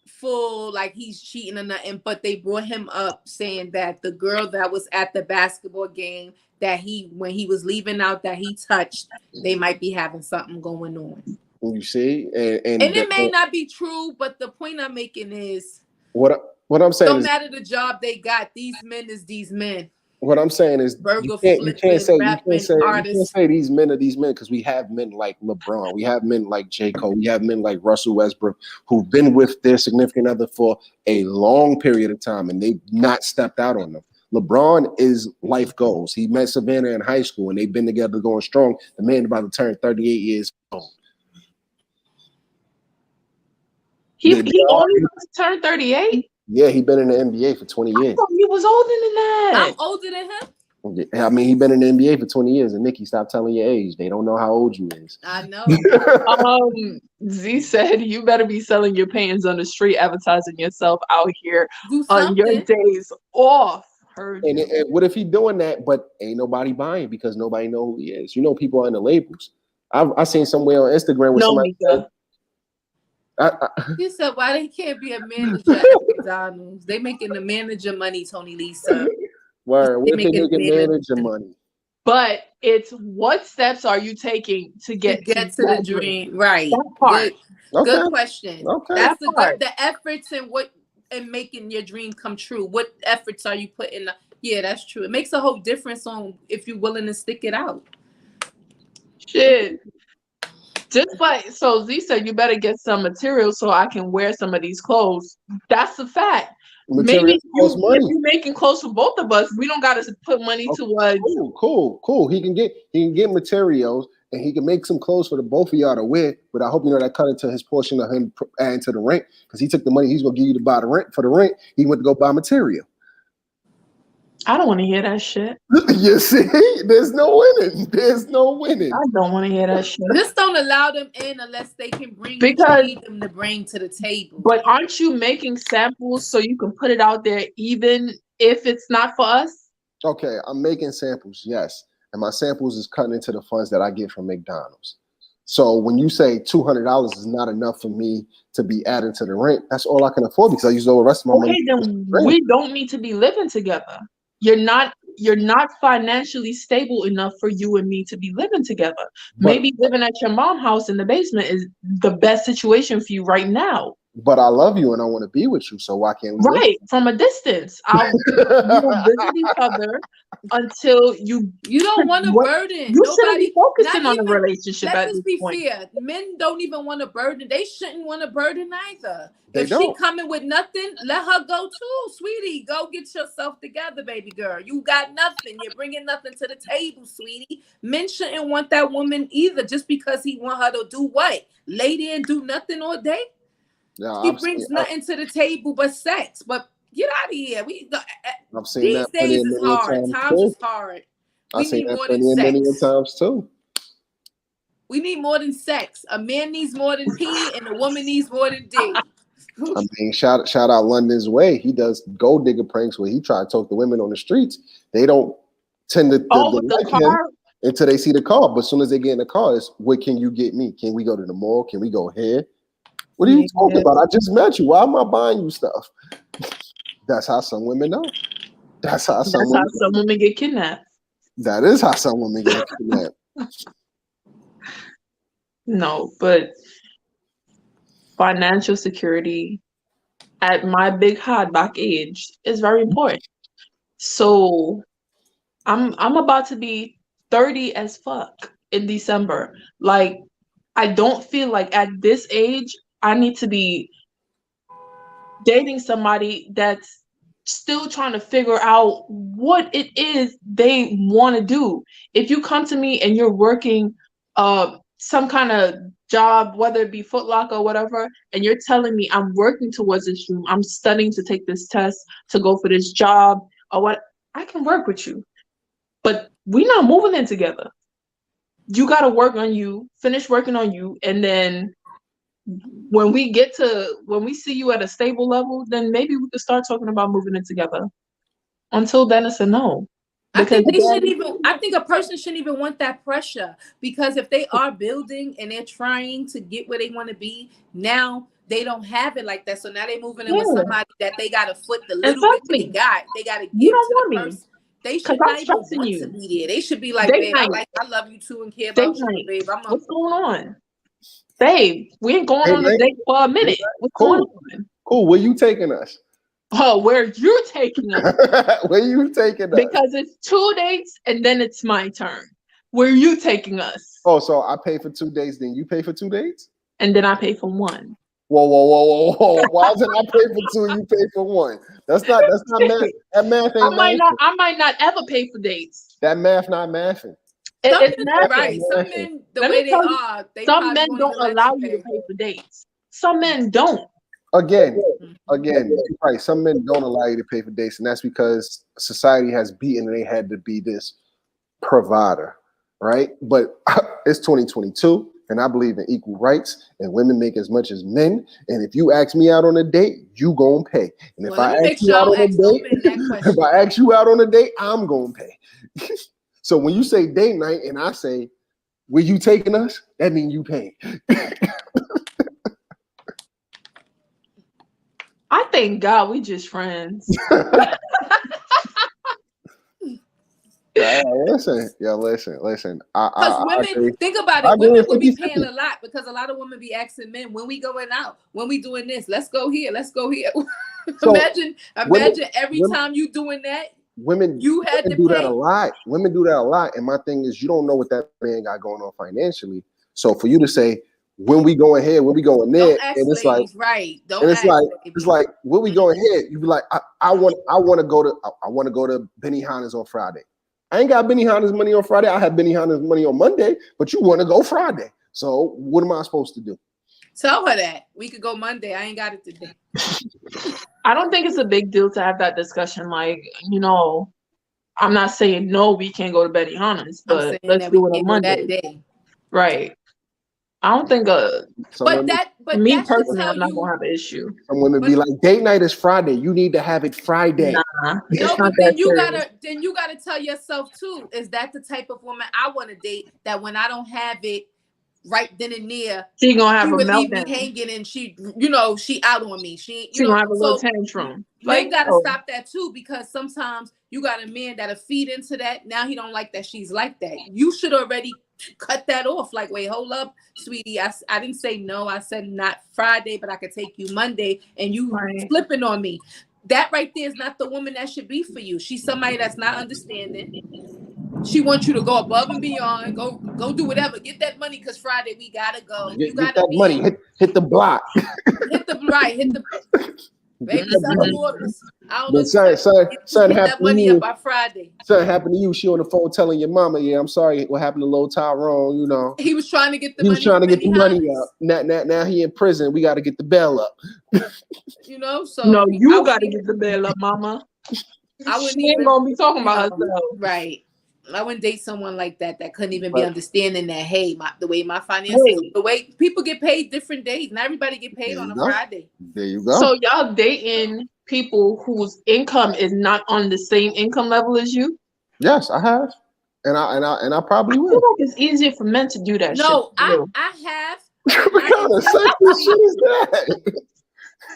full like he's cheating or nothing, but they brought him up saying that the girl that was at the basketball game that he when he was leaving out that he touched, they might be having something going on. You see, And it may not be true, but the point I'm making is what I'm saying no is matter the job they got, these men is these men. what I'm saying is Burger you can't flipping, say rapping you can't artists. say these men because we have men like LeBron, we have men like J. Cole, we have men like Russell Westbrook who've been with their significant other for a long period of time and they've not stepped out on them. LeBron is life goals. He met Savannah in high school and they've been together going strong. The man about to turn 38 years old. He They, only turned 38. yeah, he been in the NBA for 20 I years. thought he was older than that. I'm older than him. I mean, he been in the NBA for 20 years. And Nikki, stop telling your age. They don't know how old you is. I know. Z said you better be selling your paintings on the street, advertising yourself out here Do on your something. days off. Heard And, you. what if he doing that, but ain't nobody buying because nobody know who he is? You know, people are in the labels. I seen somewhere on Instagram where No, somebody said, Mika. He said, "Why they can't be a manager at McDonald's? They making the manager money, Tonilisa. word, They what if they making making manager manager money money? But it's what steps are you taking to to get to get to the that dream? dream." Right. That part. Good. Okay, Good question. okay. That That's the part. good. The efforts and what and making your dream come true. What efforts are you putting? Yeah, that's true. It makes a whole difference on if you're willing to stick it out. Shit. Just like so Z said you better get some material so I can wear some of these clothes. That's a fact. Materials Maybe cost if money. you're making clothes for both of us, we don't gotta put money Okay, towards cool. He can get materials and he can make some clothes for the both of y'all to wear. But I hope you know that cut into his portion of him adding to the rent because he took the money he's gonna give you to buy the rent for the rent. He went to go buy material. I don't want to hear that shit. You see, there's no winning. There's no winning. I don't want to hear that shit. Just don't allow them in unless they can bring what you Because need them to bring to the table. but aren't you making samples so you can put it out there even if it's not for us? Okay, I'm making samples, yes, and my samples is cutting into the funds that I get from McDonald's. So when you say $200 is not enough for me to be adding to the rent, that's all I can afford because I use all the rest of my money Okay, for then rent. we don't need to be living together. You're not financially stable enough for you and me to be living together. But Maybe living at your mom's house in the basement is the best situation for you right now. but I love you and I want to be with you. So why can't we live? Right, from a distance. We will visit each other until You don't want a what burden. you shouldn't be Nobody, not focusing on a even, relationship let's at just this be point. fair. Men don't even want a burden. They shouldn't want a burden either. They If she don't. coming with nothing, let her go too, sweetie. Go get yourself together, baby girl. You got nothing. You're bringing nothing to the table, sweetie. Men shouldn't want that woman either just because he want her to do what? Lay there and do nothing all day? Yeah, She brings nothing to the table but sex. But get out of here. I've seen These that plenty days of is many a hard. times Times too. is hard. I've We seen need that more than plenty of many a sex. times too. We need more than sex. A man needs more than P, and a woman needs more than D. I mean, shout out London's Way. He does gold digger pranks where he try to talk to women on the streets. They don't tend to Oh, with the like him car? until they see the car. But as soon as they get in the car, it's what can you get me? Can we go to the mall? Can we go here? What are you talking Yeah. about? I just met you. Why am I buying you stuff? That's how some women know. That's how some That's how women. some women get kidnapped. That is how some women get kidnapped. No, but financial security at my big hard back age is very important. So I'm about to be 30 as fuck in December. Like I don't feel like at this age I need to be dating somebody that's still trying to figure out what it is they want to do. If you come to me and you're working some kind of job, whether it be Foot Locker or whatever, and you're telling me I'm working towards this dream, I'm studying to take this test to go for this job or what, I can work with you, but we not moving in together. You got to work on you, finish working on you, and then when we see you at a stable level, then maybe we could start talking about moving in together. Until then, it's a no. I Because think they shouldn't then, even. I think a person shouldn't even want that pressure, because if they are building and they're trying to get where they want to be, now they don't have it like that. So now they're moving in with yeah, somebody that they got to foot the and little bit trust they me, got. They got to you give don't to the want me person. They because should I'm not even stressing want to you. be there. They should be like, Date babe, night, I love you too and care date about you, but night. babe, I'm a What's going on, babe? We ain't going Hey, on a man, date for a minute. What's going cool, on? cool. Where you taking us? Oh, where you taking us? Where you taking us? Because it's 2 dates and then it's my turn. Where you taking us? Oh, so I pay for 2 days, then you pay for 2 dates? And then I pay for one. Whoa, whoa, whoa, whoa, whoa. Why is it I pay for two, you pay for one? That's not math. That math ain't mathing. I might not ever pay for dates. That math not mathing. some It's men, That's not right? nothing. Some mathing. men, the Let me way they tell you, are, they some probably men won't don't even let allow you you to pay. pay for dates. Some men don't. Again, Mhm. you're right. Some men don't allow you to pay for dates, and that's because society has beaten and they had to be this provider, right? But it's 2022, and I believe in equal rights, and women make as much as men. And if you ask me out on a date, you gonna pay. And if Well, let I me ask make you sure I out don't on a ask no date, men that if question. I ask you out on a date, I'm gonna pay. So when you say date night, and I say, "Where you taking us?" That means you pay. I thank God we just friends. Listen. Because I women, agree. think about I it, agree women with will 50 be paying 50. a lot, because a lot of women be asking men, when we going out, when we doing this, let's go here, let's go here. So women, Imagine every women, time you doing that, women, you had women to do that a pay. lot. Women do that a lot. And my thing is, you don't know what that man got going on financially. So for you to say, when we going here, when we going there, Don't ask and ladies, right? and Don't ask it's baby. like, when we going here, you be like, I want to go to Benihana's on Friday. I ain't got Benihana's money on Friday. I have Benihana's money on Monday, but you want to go Friday. So what am I supposed to do? Tell her that we could go Monday. I ain't got it today. I don't think it's a big deal to have that discussion. Like, I'm not saying no, we can't go to Betty Hanna's, I'm but saying let's that we do it on can't go that Monday. day. Right. I don't think Some But women, me that should personally, tell I'm not you. gonna have an issue. some women be But like, date night is Friday. You need to have it Friday. Nah, no, it's not but that serious. then you gotta tell yourself too, is that the type of woman I want to date, that when I don't have it right then and there, She gonna have she a would leave me meltdown. hanging, and she out on me. She, She gonna have a little so tantrum. Like, men got to no. stop that too, because sometimes you got a man that'll feed into that. Now he don't like that she's like that. You should already cut that off. Like, wait, hold up, sweetie. I didn't say no. I said not Friday, but I could take you Monday, and you Right. flipping on me. That right there is not the woman that should be for you. She's somebody that's not understanding. She wants you to go above and beyond. Go do whatever. Get that money, because Friday we gotta go. You Get gotta that money. be Hit the block. hit the Get baby, that sell the money. waters. I don't But understand. something Get that happened to money up you. by Friday. Something happened to you. She on the phone telling your mama, "Yeah, I'm sorry. What happened to little Tyrone? He was trying to get the He was money trying from to get the money up. Benihana's. Now he in prison. We got to get the bail up." No, So you gotta get the bail up, mama. I She wouldn't ain't even, gonna be talking about herself. right. I wouldn't date someone like that couldn't even be But understanding that, hey, the way my finances, Wait, the way people get paid different days. Not everybody get there paid on you a go. Friday. There you so go. y'all dating people whose income is not on the same income level as you? Yes, I have, and I I probably feel will. like it's easier for men to do that shit. No, I have, but What not kind of sexist shit intentionally. is that?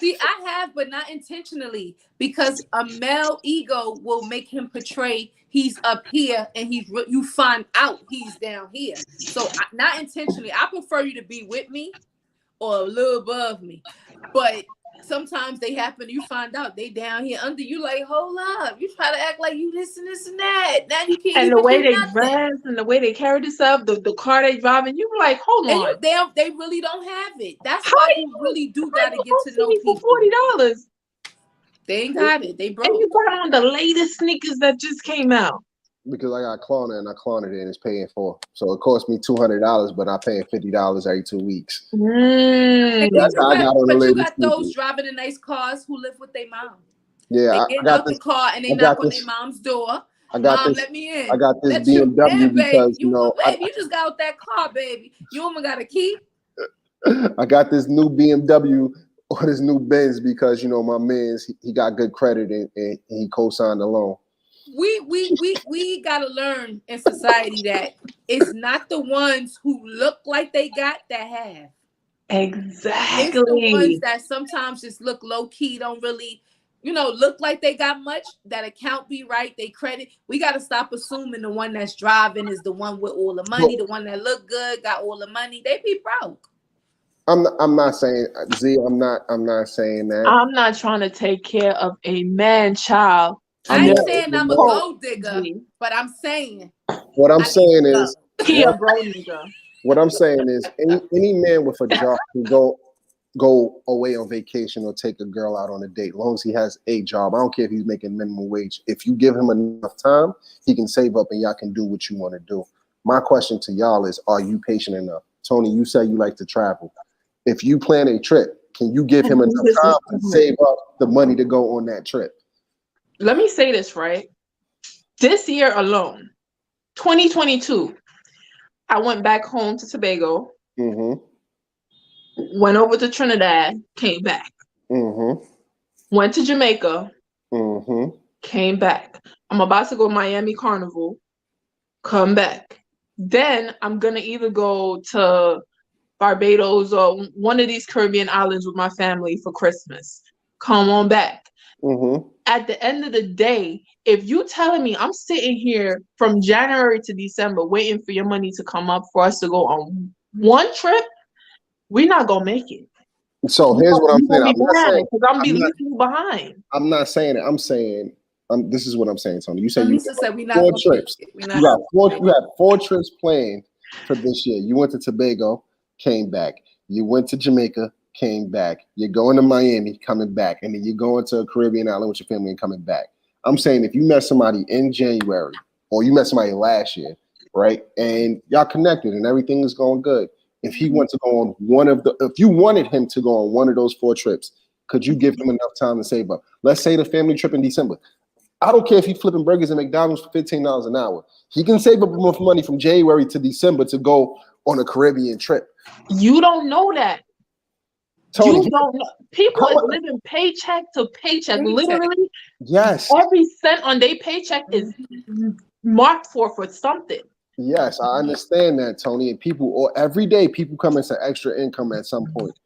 See, I have, but not intentionally, because a male ego will make him portray he's up here, and you find out he's down here. So not intentionally. I prefer you to be with me or a little above me, but sometimes they happen. You find out they down here under you. Like, hold up, you try to act like you this and that. Now you can't And the even way do they nothing. dress and the way they carry themselves, the car they driving, you like, hold And on. they really don't have it. That's How why you you really do how got to you get gonna to see know me for people. $40? They ain't got it. They And you broke. got on the latest sneakers that just came out. Because I got Klarna and I Klarna it and it's paying for. So it cost me $200, but I paying $50 every 2 weeks. And Mm. That's how I got on the but you latest got those sneakers. driving in nice cars who live with their mom. Yeah, They I getting got out the this. car and they I got knock on their this. mom's door. I got Mom, this. let me I in. got this Let you BMW in, babe. because you know Babe, you just got out that car, baby. You even got a key. I got this new BMW or this new Benz because you know my man's he got good credit and he co-signed the loan. We gotta learn in society that it's not the ones who look like they got that have. It's the ones Exactly. that sometimes just look low key, don't really, look like they got much. That account be right, they credit. We got to stop assuming the one that's driving is the one with all the But money, the one that look good, got all the money. They be broke. I'm not saying Z. I'm not saying that. I'm not trying to take care of a man child. I'm I No. ain't not. saying I'm a Coach gold digger, G. but I'm saying What I'm I need saying to go. is He what a bro nigga. what I'm saying is any man with a job can go away on vacation or take a girl out on a date, as long as he has a job. I don't care if he's making minimum wage. If you give him enough time, he can save up and y'all can do what you want to do. My question to y'all is, are you patient enough? Tony, you say you like to travel. If you plan a trip, can you give him enough time to save up the money to go on that trip? Let me say this, right? This year alone, 2022, I went back home to Tobago, Mm-hmm. went over to Trinidad, came back. Mm-hmm. Went to Jamaica, Mm-hmm. came back. I'm about to go Miami Carnival, come back. Then I'm gonna either go to Barbados or one of these Caribbean islands with my family for Christmas. Come on back. Mm-hmm. At the end of the day, if you telling me I'm sitting here from January to December waiting for your money to come up for us to go on one trip, we're not gonna make it. So here's what I'm You saying. gonna be mad because I'm be I'm not leaving you behind. I'm not saying it. I'm saying this is what I'm saying, Tony. You say you Tonilisa said we're not four gonna make trips. it. We're You not got gonna four. make You had 4 trips planned for this year. You went to Tobago, came back. You went to Jamaica, came back. You're going to Miami, coming back, and then you're going to a Caribbean island with your family and coming back. I'm saying if you met somebody in January or you met somebody last year, right, and y'all connected and everything is going good. If he wants to go on if you wanted him to go on one of those 4 trips, could you give him enough time to save up? Let's say the family trip in December. I don't care if he's flipping burgers at McDonald's for $15 an hour. He can save up enough money from January to December to go on a Caribbean trip. You don't know that. Tony, You don't know. People how is much? living paycheck to paycheck. Paycheck. Literally, Yes, every cent on their paycheck is marked for something. yes, I understand that, Tony. And people, or every day, people come into extra income at some point.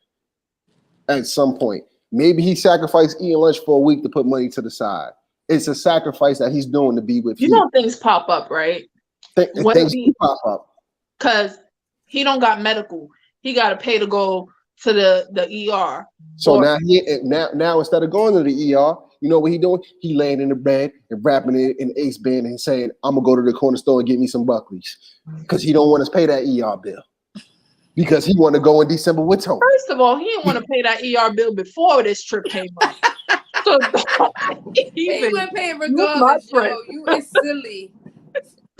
At some point, maybe he sacrificed eating lunch for a week to put money to the side. It's a sacrifice that he's doing to be with You you. know things pop up, right? When it Things do be pop up. because he don't got medical, he got to pay to go to the ER. So Or now instead of going to the ER, you know what he doing? He laying in the bed and wrapping it in ace band and saying, "I'm gonna go to the corner store and get me some Buckleys," because he don't want to pay that ER bill because he want to go in December with Tony. first of all, he didn't want to pay that ER bill before this trip came up. So don't He even went paying use my regardless, trip. yo. You is silly.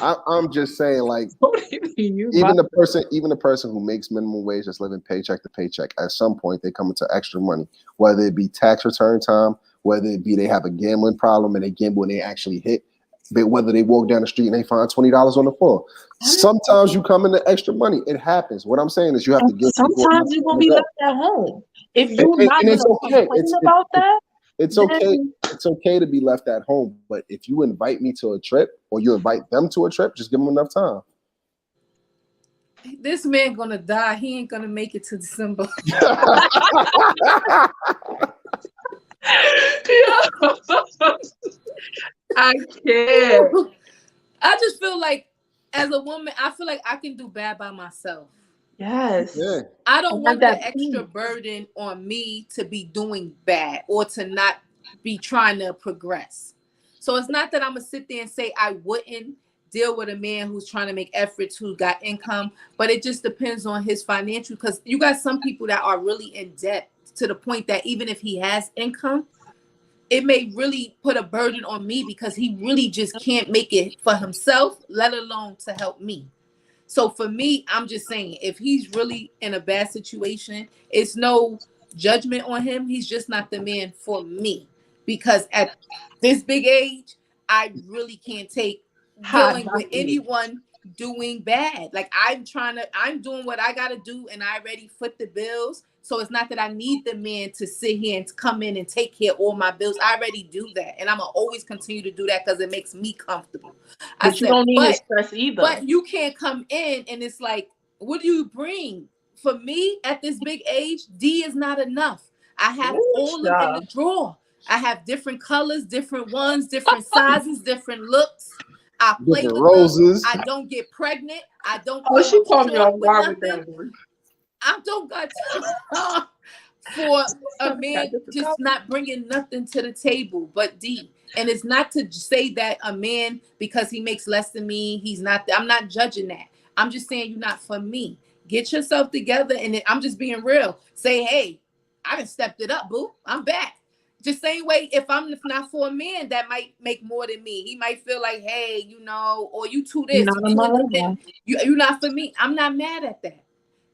I'm just saying, like, Don't even use my even the person who makes minimum wage that's living paycheck to paycheck, at some point they come into extra money, whether it be tax return time, whether it be they have a gambling problem and they gamble and they actually hit, but whether they walk down the street and they find $20 on the floor. Sometimes you come into extra money. It happens. What I'm saying is you have And to give people enough sometimes you're time gonna to be go. left at home. If And, you're and, not and it's gonna okay. complain about that, It's okay. then It's okay to be left at home. But if you invite me to a trip or you invite them to a trip, just give them enough time. This man gonna die. He ain't gonna make it to December. yeah. I can't. I just feel like as a woman, I feel like I can do bad by myself. Yes. Yeah. I I don't have want that the extra peace. burden on me to be doing bad or to not be trying to progress. So it's not that I'm gonna sit there and say I wouldn't deal with a man who's trying to make efforts, who got income, but it just depends on his financial. Because you got some people that are really in debt to the point that even if he has income, it may really put a burden on me because he really just can't make it for himself, let alone to help me. So for me, I'm just saying, if he's really in a bad situation, it's no judgment on him. He's just not the man for me because at this big age, I really can't take Hot dealing with document. anyone doing bad. Like I'm doing what I gotta do, and I already foot the bills. So it's not that I need the man to sit here and come in and take care of all my bills. I already do that, and I'm gonna always continue to do that because it makes me comfortable. I But you said, don't need his stress either. but you can't come in and it's like, what do you bring? For me, at this big age, D is not enough. I have Ooh, all of them in the child. drawer. I have different colors, different ones, different sizes, different looks. I play Different with them. roses. I don't get pregnant. I don't Oh, come she up caught me short off with guard with nothing. that one. I don't got time for a Something got man different just colors. not bringing nothing to the table but D. And it's not to say that a man, because he makes less than me, he's not. I'm not judging that. I'm just saying you're not for me. Get yourself together, and I'm just being real. Say, hey, I done stepped it up, boo. I'm back. Just same way, if I'm not for a man that might make more than me, he might feel like, hey, or you two You're this, not you on two my in the level. you're not for me. I'm not mad at that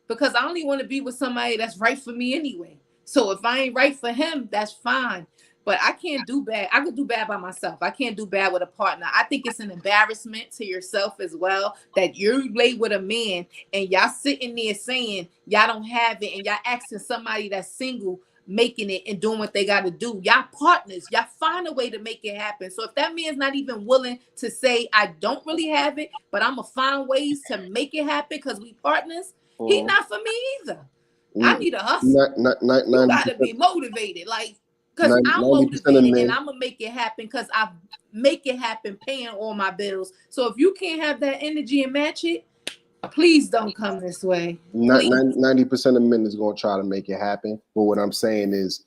because I only want to be with somebody that's right for me anyway. So if I ain't right for him, that's fine. But I can't do bad. I could do bad by myself. I can't do bad with a partner. I think it's an embarrassment to yourself as well that you're late with a man and y'all sitting there saying y'all don't have it and y'all asking somebody that's single making it and doing what they got to do. Y'all partners, y'all find a way to make it happen. So if that man's not even willing to say, I don't really have it, but I'm going to find ways to make it happen because we partners, he not for me either. I need a hustle. You got to be motivated. Like, because I'm 90% of motivated and men, I'm going to make it happen because I make it happen paying all my bills. So if you can't have that energy and match it, please don't come this way. Please. 90% of men is going to try to make it happen. But what I'm saying is,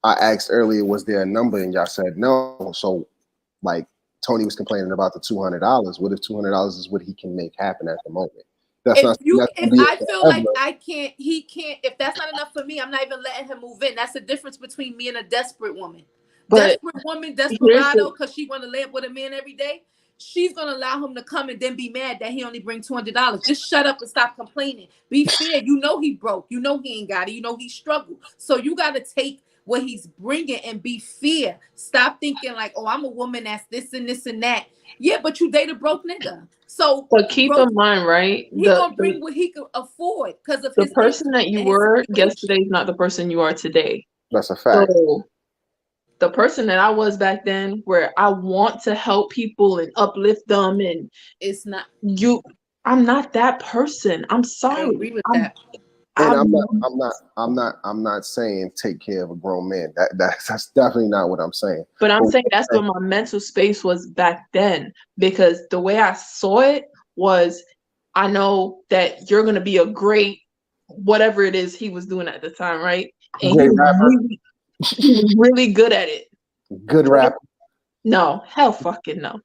I asked earlier, was there a number? And y'all said no. So, like, Tony was complaining about the $200. What if $200 is what he can make happen at the moment? That's not. That's If be I feel forever. like he can't, if that's not enough for me, I'm not even letting him move in. That's the difference between me and a desperate woman. But Desperate woman, here's desperado, the because she want to lay up with a man every day. She's gonna allow him to come and then be mad that he only bring $200. Just shut up and stop complaining. Be fair. You know he broke. You know he ain't got it. You know he struggled. So you got to take what he's bringing and be fair. Stop thinking like, oh, I'm a woman that's this and this and that. Yeah, but you date a broke nigga. So but keep broke, in mind, right? he gonna bring what he can afford because of The his person income that you and his were situation. yesterday is not the person you are today. That's a fact. So the person that I was back then, where I want to help people and uplift them, and It's not. you, I'm not that person. I'm I sorry. agree with that. And I'm I'm not saying take care of a grown man. That's definitely not what I'm saying. But I'm But saying that's what my mental space was back then, because the way I saw it was, I know that you're gonna be a great whatever it is he was doing at the time, right? And great rapper, he was really good at it. good rapper. No, hell fucking no.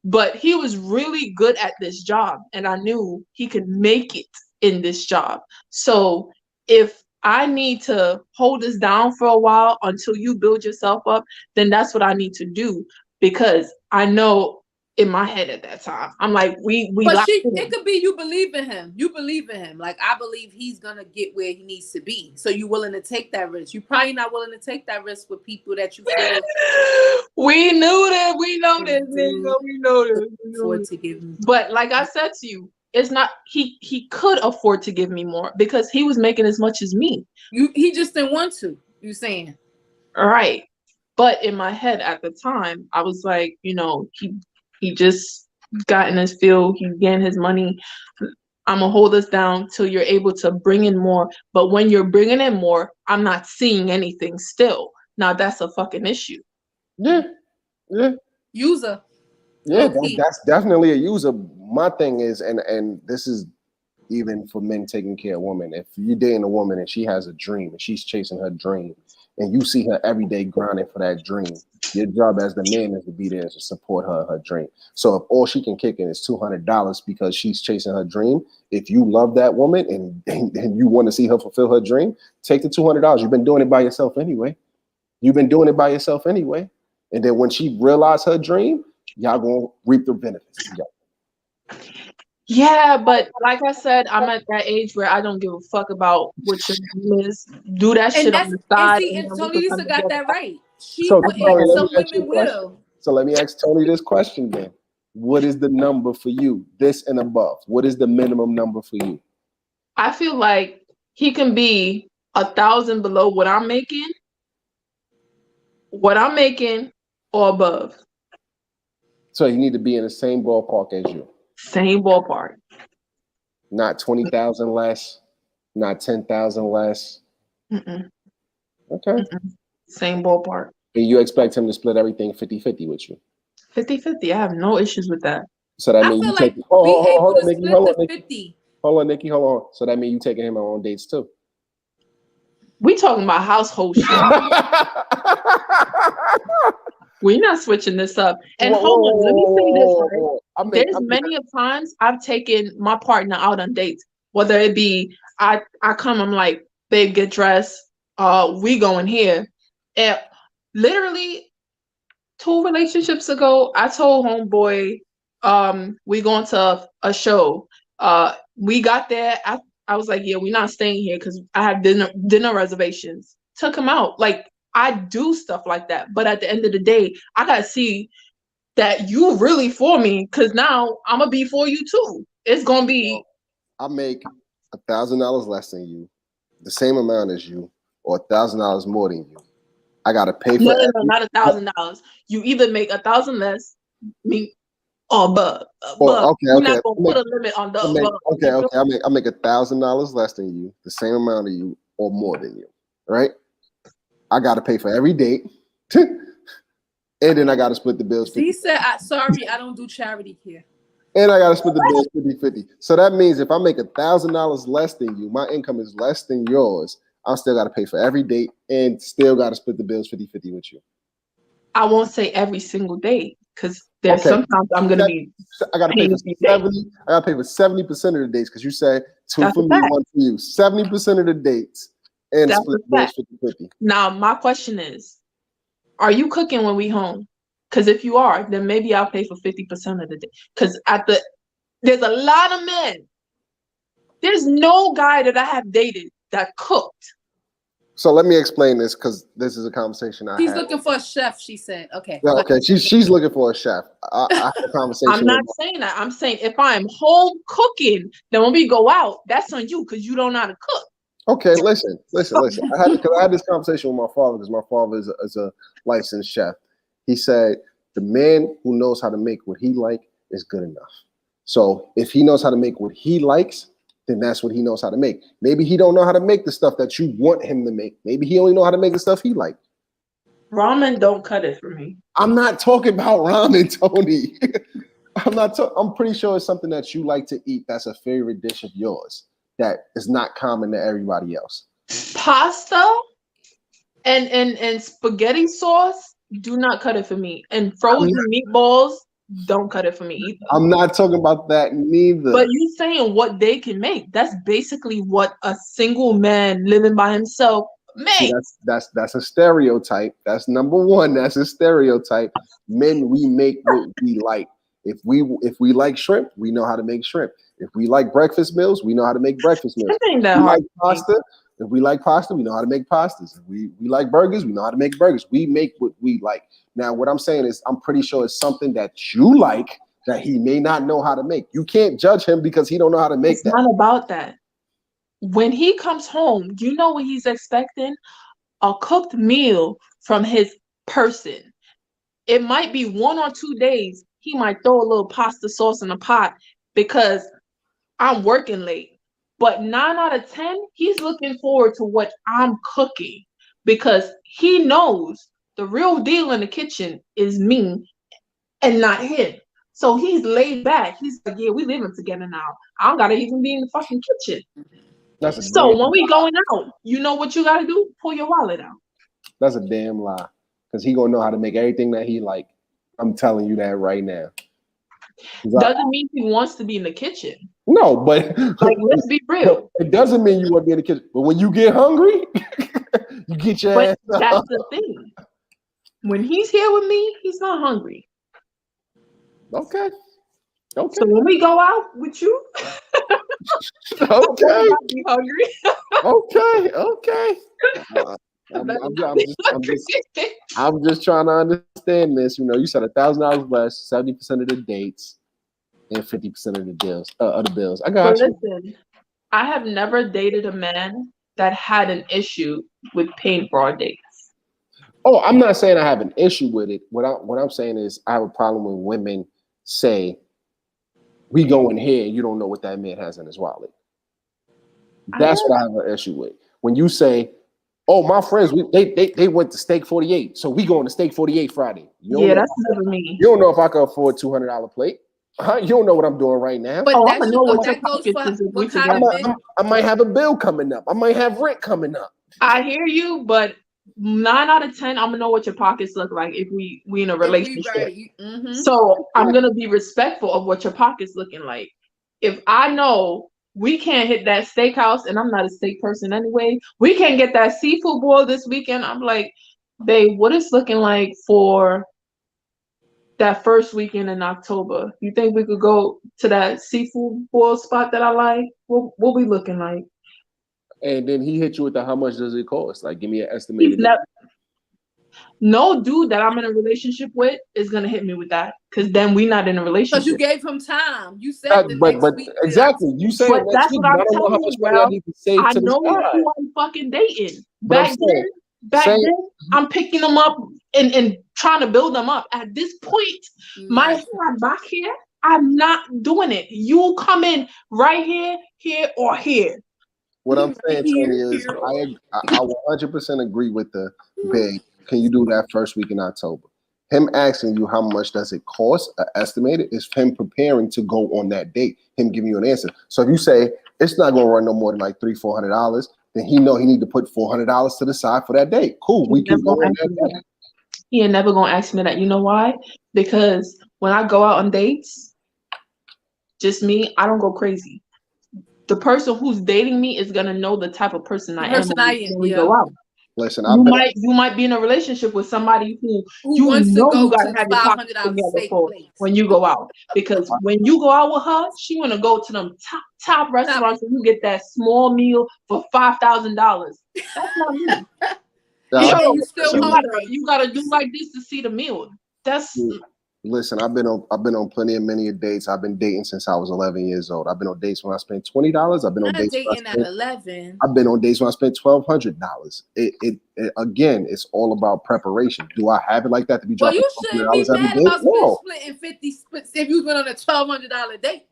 But he was really good at this job, and I knew he could make it in this job. So if I need to hold this down for a while until you build yourself up, then that's what I need to do, because I know in my head at that time, I'm like, we But locked it in. could be you believe in him. You believe in him. Like I believe he's gonna get where he needs to be. So you willing to take that risk. You probably not willing to take that risk with people that you feel We knew that. We know this, do nigga. We know this. We know afford this. to give me. But like I said to you, it's not he could afford to give me more because he was making as much as me. He just didn't want to. You saying All right. But in my head at the time, I was like, he just got in his field, he getting his money. I'm gonna hold us down till you're able to bring in more. But when you're bringing in more, I'm not seeing anything still. Now that's a fucking issue. Yeah, yeah. user Yeah, low key. that's definitely a user. My thing is, and this is even for men taking care of women. If you're dating a woman and she has a dream and she's chasing her dream, and you see her every day grinding for that dream, your job as the man is to be there to support her dream. So if all she can kick in is $200 because she's chasing her dream, if you love that woman and you want to see her fulfill her dream, take the $200. You've been doing it by yourself anyway. You've been doing it by yourself anyway. And then when she realized her dream, y'all gonna reap the benefits together. Yeah, but like I said, I'm at that age where I don't give a fuck about what your name is. Do that And shit on that's the and side, see, and and then we can come Tonilisa got together. that right. She So wouldn't. Tony, let me Some ask you a women question. will. So let me ask Tony this question then. What is the number for you? This and above. What is the minimum number for you? I feel like he can be 1,000 below what I'm making, or above. So you need to be in the same ballpark as you. Same ballpark. Not 20,000 less, not 10,000 less. Mm-mm, Okay. mm-mm. Same ballpark. And you expect him to split everything 50-50 with you. 50-50. I have no issues with that. So that I means feel you like take hold, be hold, able hold on, to Nikki. split Hold the on, Nikki. 50. Hold on, Nikki. Hold on. So that means you taking him on dates too. We talking about household shit. We're not switching this up. And Whoa, hold whoa, on, let me say this, right? whoa. There's many of times I've taken my partner out on dates, whether it be I come, I'm like, babe, get dressed, we going here. And literally 2 relationships ago, I told homeboy, we going to a show. We got there. I was like, yeah, we're not staying here because I have dinner reservations. Took him out. Like I do stuff like that, but at the end of the day, I gotta see that you really for me because now I'm gonna be for you too. It's gonna be I make $1,000 less than you, the same amount as you, or $1,000 more than you. I gotta pay for no, not $1,000. You either make 1,000 less, me or above. or okay, We're okay. not gonna put a limit on the above. Okay, okay. I make $1,000 less than you, the same amount of you, or more than you. Right? I gotta pay for every date. And then I gotta split the bills 50. He said, sorry, I don't do charity here. And I gotta split the bills 50-50. So that means if I make $1,000 less than you, my income is less than yours. I still gotta pay for every date and still gotta split the bills 50-50 with you. I won't say every single day because there's Okay. sometimes I'm gonna be I gotta pay paying for a few days. 70. I gotta pay for 70% of the dates because you said two That's for a me, fact. one for you. 70% of the dates and That's split a the bills fact. 50-50. Now my question is, are you cooking when we home? Because if you are, then maybe I'll pay for 50% of the day. Because there's a lot of men. There's no guy that I have dated that cooked. So let me explain this because this is a conversation I She's had. looking for a chef, she said. Okay. Yeah, okay, she's looking for a chef. I had a I'm conversation not with saying that. I'm saying if I'm home cooking, then when we go out, that's on you because you don't know how to cook. Okay, listen. I had this conversation with my father because my father is a licensed chef. He said the man who knows how to make what he like is good enough. So if he knows how to make what he likes, then that's what he knows how to make. Maybe he don't know how to make the stuff that you want him to make. Maybe he only know how to make the stuff he like. Ramen don't cut it for me. I'm not talking about ramen, Tony. I'm pretty sure it's something that you like to eat. That's a favorite dish of yours that is not common to everybody else. Pasta and spaghetti sauce do not cut it for me. And frozen meatballs don't cut it for me either. I'm not talking about that neither. But you saying what they can make. That's basically what a single man living by himself makes. See, that's a stereotype. That's number one. That's a stereotype. Men, we make what we like. If we like shrimp, we know how to make shrimp. If we like breakfast meals, we know how to make breakfast meals. Ain't that If we hard like pasta, if we like pasta, we know how to make pastas. If we like burgers, we know how to make burgers. We make what we like. Now, what I'm saying is, I'm pretty sure it's something that you like that he may not know how to make. You can't judge him because he don't know how to make that. It's not about that. When he comes home, you know what he's expecting? A cooked meal from his person. It might be 1 or 2 days. He might throw a little pasta sauce in a pot because I'm working late. But 9 out of 10, he's looking forward to what I'm cooking because he knows the real deal in the kitchen is me and not him. So he's laid back. He's like, yeah, we living together now. I don't gotta even be in the fucking kitchen. That's a So damn when we lie. going out, you know what you gotta do? Pull your wallet out. That's a damn lie. Because he gonna know how to make everything that he like. I'm telling you that right now. Doesn't mean he wants to be in the kitchen. No, but like let's be real. It doesn't mean you want to be in the kitchen. But when you get hungry, you get your ass up. That's the thing. When he's here with me, he's not hungry. Okay. So when we go out with you, okay, be hungry. okay. I I'm, better I'm, not I'm be just, I'm hungry. just, I'm just trying to understand this. You know, you said $1,000 less, 70% of the dates, and 50% of the deals, of the bills. I But got you. listen, I have never dated a man that had an issue with paying for our dates. Oh, I'm not saying I have an issue with it. What I'm saying is I have a problem when women say we go in here and you don't know what that man has in his wallet. I That's guess. what I have an issue with. When you say, "Oh, my friends, they went to Steak 48, so we going to Steak 48 Friday." Yeah, that's never me. You don't know if I can afford $200 plate. Huh? You don't know what I'm doing right now. But Oh, I'm that gonna should know go. what your That goes pockets for is if we what kind I of together. might, men. I might have a bill coming up. I might have rent coming up. I hear you, but 9 out of 10, I'm gonna know what your pockets look like if we in a If we relationship. right. Mm-hmm. So I'm gonna be respectful of what your pocket's looking like. If I know we can't hit that steakhouse, and I'm not a steak person anyway, we can't get that seafood boil this weekend. I'm like, babe, what it's looking like for that first weekend in October? You think we could go to that seafood boil spot that I like? What we looking like? And then he hit you with the how much does it cost? Like, give me an He's estimated. never No dude that I'm in a relationship with is gonna hit me with that, because then we not in a Because you relationship. gave him time. You said the But next week. exactly, you But saying next that's week, what but I'm I don't know how telling much you, money I Ralph. need to save I to the know side. who I'm fucking dating. But I'm Back saying, then, I'm picking them up and trying to build them up. At this point, my Right. hair back here, I'm not doing it. You come in right here, here, or here. what I'm saying, Tony, Here, is here. I 100% agree with the babe. Can you do that first week in October? Him asking you how much does it cost, estimated, is him preparing to go on that date. Him giving you an answer. So if you say it's not going to run no more than like $300-400, then he know he need to put $400 to the side for that date. Cool, He we can never go gonna on ask that me date. that. He ain't never gonna ask me that. You know why? Because when I go out on dates, just me, I don't go crazy. The person who's dating me is gonna know the type of person The I am person I am. when we Yeah. go out. Listen, You might be in a relationship with somebody who Who you wants to know you go gotta to have your pockets $500 together steak for place? when you go out. Because when you go out with her, she wanna go to them top Stop. restaurants and you get that small meal for $5,000. That's not me. I'll And Yo, you still listen. hungry. you gotta do like this to see the meal. That's Listen, I've been on plenty of many dates. I've been dating since I was 11 years old. I've been on dates when I spent $20. I've been on Not dates when I dating at spent 11. I've been on days when I spent $1,200. It again, it's all about preparation. Do I have it like that to be Well, dropping you twelve hundred shouldn't be dollars every mad day? about No. splitting 50 splits if you went on a $1,200 date.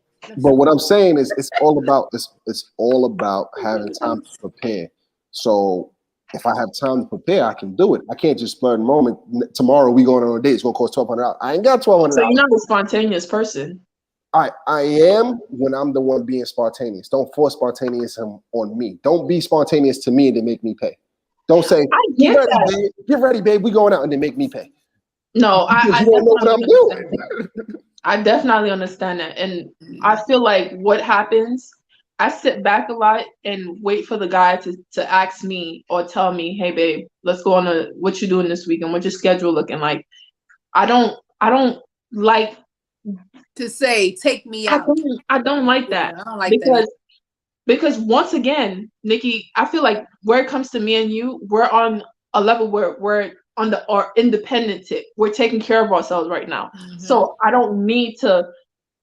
But what I'm saying is, it's all about having time to prepare. So if I have time to prepare, I can do it. I can't just spur the moment. Tomorrow we going on a date. It's gonna cost $1,200. I ain't got twelve hundred so you're dollars. not a spontaneous person. I am when I'm the one being spontaneous. Don't force spontaneous on me. Don't be spontaneous to me and then make me pay. Don't say, I get get ready, that. babe. Get ready, babe. We going out and then make me pay. No, Because I you don't know what definitely I'm understand. doing. I definitely understand that. And I feel like what happens, I sit back a lot and wait for the guy to ask me or tell me, hey babe, let's go on a what you doing this weekend? What's your schedule looking like? I don't like To say, take me out. I don't like Yeah, that I don't like that either. because once again, Nikki, I feel like where it comes to me and you, we're on a level where we're on our independent tip. We're taking care of ourselves right now. Mm-hmm. So I don't need to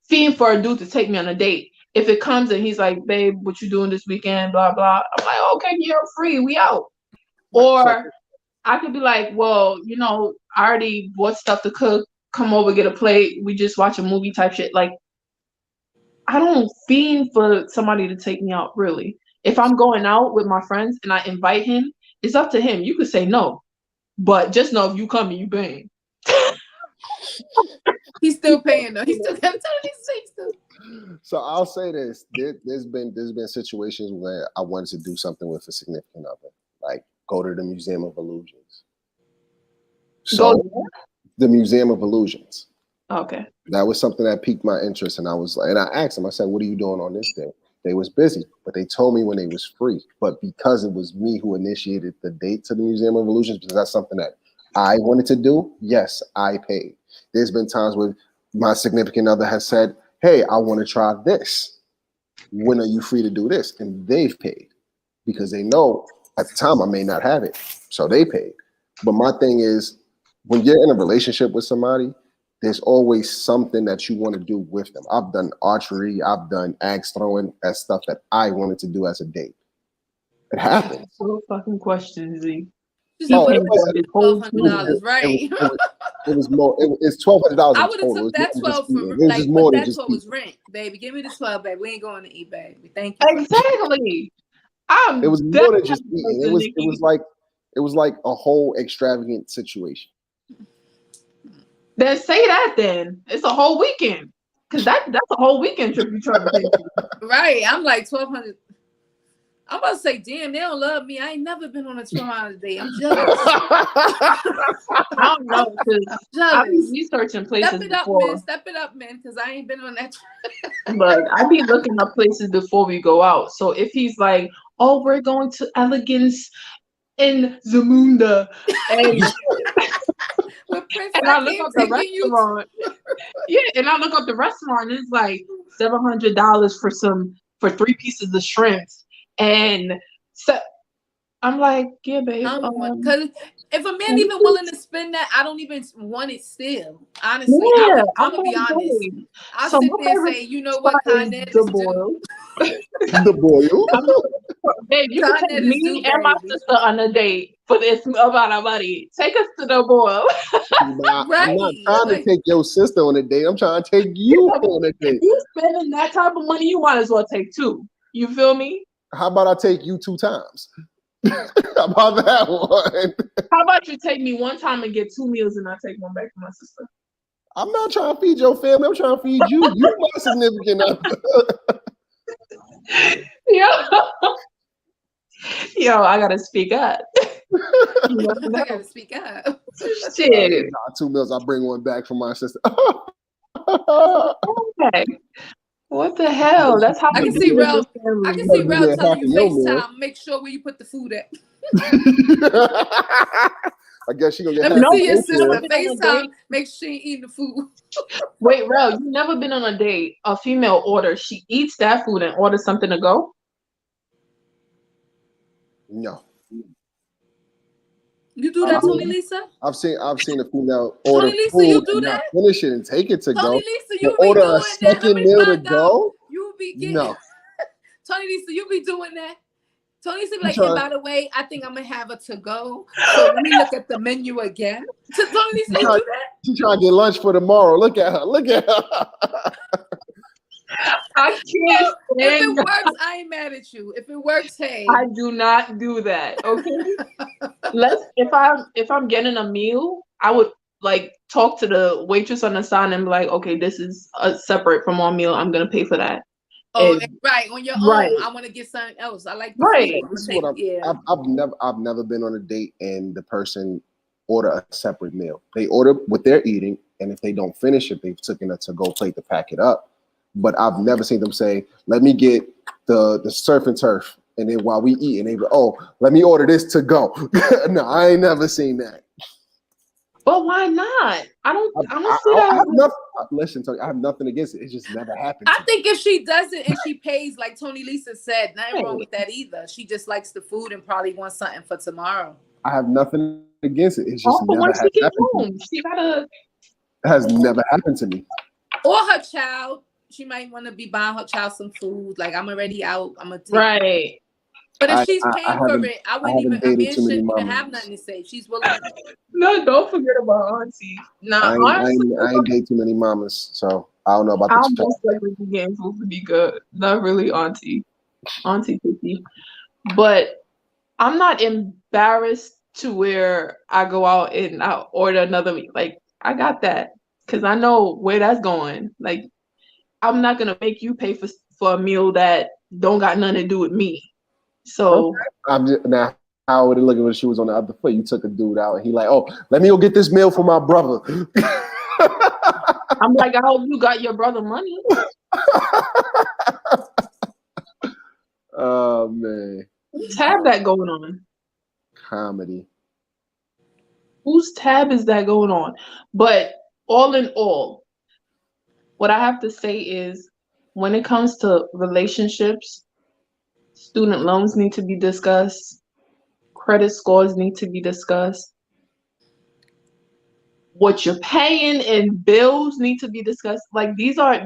fiend for a dude to take me on a date. If it comes and he's like, babe, what you doing this weekend? Blah blah. I'm like, okay, you're free, we out. So Or I could be like, well, I already bought stuff to cook. Come over, get a plate. We just watch a movie type shit. Like, I don't fiend for somebody to take me out, really. If I'm going out with my friends and I invite him, it's up to him. You could say no, but just know if you come and you bang. He's still paying though. He's still. I'm telling you, he's still. so I'll say this. There's been situations where I wanted to do something with a significant other, like go to the Museum of Illusions. Go. So the Museum of Illusions. Okay. That was something that piqued my interest, and I was like, and I asked them. I said, "What are you doing on this day?" They was busy, but they told me when they was free. But because it was me who initiated the date to the Museum of Illusions, because that's something that I wanted to do. Yes, I paid. There's been times where my significant other has said, "Hey, I want to try this. When are you free to do this?" And they've paid because they know At the time, I may not have it, so they paid. But my thing is, when you're in a relationship with somebody, there's always something that you want to do with them. I've done archery, I've done axe throwing, that's stuff that I wanted to do as a date. It happens. No fucking question, Z. She said, He Oh, "What paid if for it's his twelve whole hundred food. dollars?" Right. it was more. It's $1,200 I in would have total. took It's that more than just 12 eating. for It was just like put more than that just 12 was eating. rent, baby. Give me the 12, baby. We ain't going to eat, baby. Thank you. Exactly. It I'm was more than definitely just eating. person, Nikki. It was like a whole extravagant situation. Then say that then. It's a whole weekend. Cause that's a whole weekend trip you're trying to pay for. Right. I'm like 1,200. I'm about to say, damn, they don't love me. I ain't never been on a 12-hour date. I'm jealous. I don't know, because I'm I've been jealous. researching Step places it up, man. before, Step it up, man. Because I ain't been on that. but I be looking up places before we go out. So if he's like, "Oh, we're going to Elegance in Zamunda," and With Prince, and I I look came up the taking you. restaurant, yeah, and I look up the restaurant, and it's like $700 for 3 pieces of shrimps, and so I'm like, yeah, babe, Because if a man can even you willing to spend that, I don't even want it still. Honestly, Yeah, I'm I'm gonna be like, honest. babe. I'll So sit my there and favorite say, you know spot what, is Con Ed the is due. boil. The boil. I'm not, babe, you can Con take Ed is me due, and my baby. sister on a date for this amount of money. Take us to the boil. I'm not Right. trying to Like, take your sister on a date. I'm trying to take You you know, on a if date. you spending that type of money, you might as well take two. You feel me? How about I take you 2 times? How about that one? How about you take me one time and get 2 meals and I take one back to my sister? I'm not trying to feed your family. I'm trying to feed you. You my significant other. Yo, yo, I gotta speak up. You never I know. gotta speak up. Shit. Nah, 2 meals. I bring one back for my sister. Okay. What the hell? That's how I we can do see in this Rel. I family. can see Gotta be Rel there telling half you of your meal. FaceTime. Make sure where you put the food at. I guess she gonna get Let me half No, the see your you never sister. daycare. been on a date. FaceTime. Make sure she ain't eating the food. Wait, Rel, you never been on a date. A female order, she eats that food and orders something to go. No. You do I've that, seen Tony Lisa? I've seen a female Tony order Lisa, you food do and not that? finish it and take it to Tony go. Lisa, But you be order a doing that. Let second me meal to find out. go? You be getting No. Tony Lisa, you be doing that. Tony Lisa be You like, and trying by the way, I think I'm gonna have a to go. So let me look at the menu again. Tony Lisa, she you trying, do that? she trying to get lunch for tomorrow. Look at her. Look at her. I can't If stand. it works, I ain't mad at you. If it works, I hey. do not do that. Okay. Let's if I'm getting a meal, I would like talk to the waitress on the sign and be like, okay, this is separate from our meal. I'm gonna pay for that. Oh, And right, on your own. right, I want to get something else. I like the food. right. I'm This gonna is what take, yeah. I've never been on a date and the person order a separate meal. They order what they're eating, and if they don't finish it, they've taken a to go plate to pack it up. But I've never seen them say, "Let me get the surf and turf," and then while we eat, and they go, "Oh, let me order this to go." No, I ain't never seen that. But why not? I don't see I have that. nothing. Listen, Tony, I have nothing against it. It just never happened I to me. think if she does it and she pays, like Tony Lisa said, nothing wrong Right. with that either. She just likes the food and probably wants something for tomorrow. I have nothing against it. It's just Also, never when has she gets happened to me. home, she gotta. It has never happened to me. Or her child. She might want to be buying her child some food. Like, I'm already out. I'm gonna take you. Right. But if she's I paying for it, I haven't a dated man too many shouldn't even have mamas. nothing to say. She's willing to. No, don't forget about Auntie. Now, honestly, I ain't date too many mamas, so I don't know about the I'll child. most likely be getting food to be good. Not really Auntie. Auntie Picky. But I'm not embarrassed to where I go out and I order another meal. Like, I got that. Because I know where that's going. Like, I'm not going to make you pay for a meal that don't got nothing to do with me. Okay. So, Now how would it look when she was on the other foot? You took a dude out and he like, oh, let me go get this meal for my brother. I'm like, I hope you got your brother money. Oh man. Whose tab that going on? Comedy. Whose tab is that going on? But all in all, what I have to say is when it comes to relationships, student loans need to be discussed. credit scores need to be discussed. What you're paying in bills need to be discussed. Like these are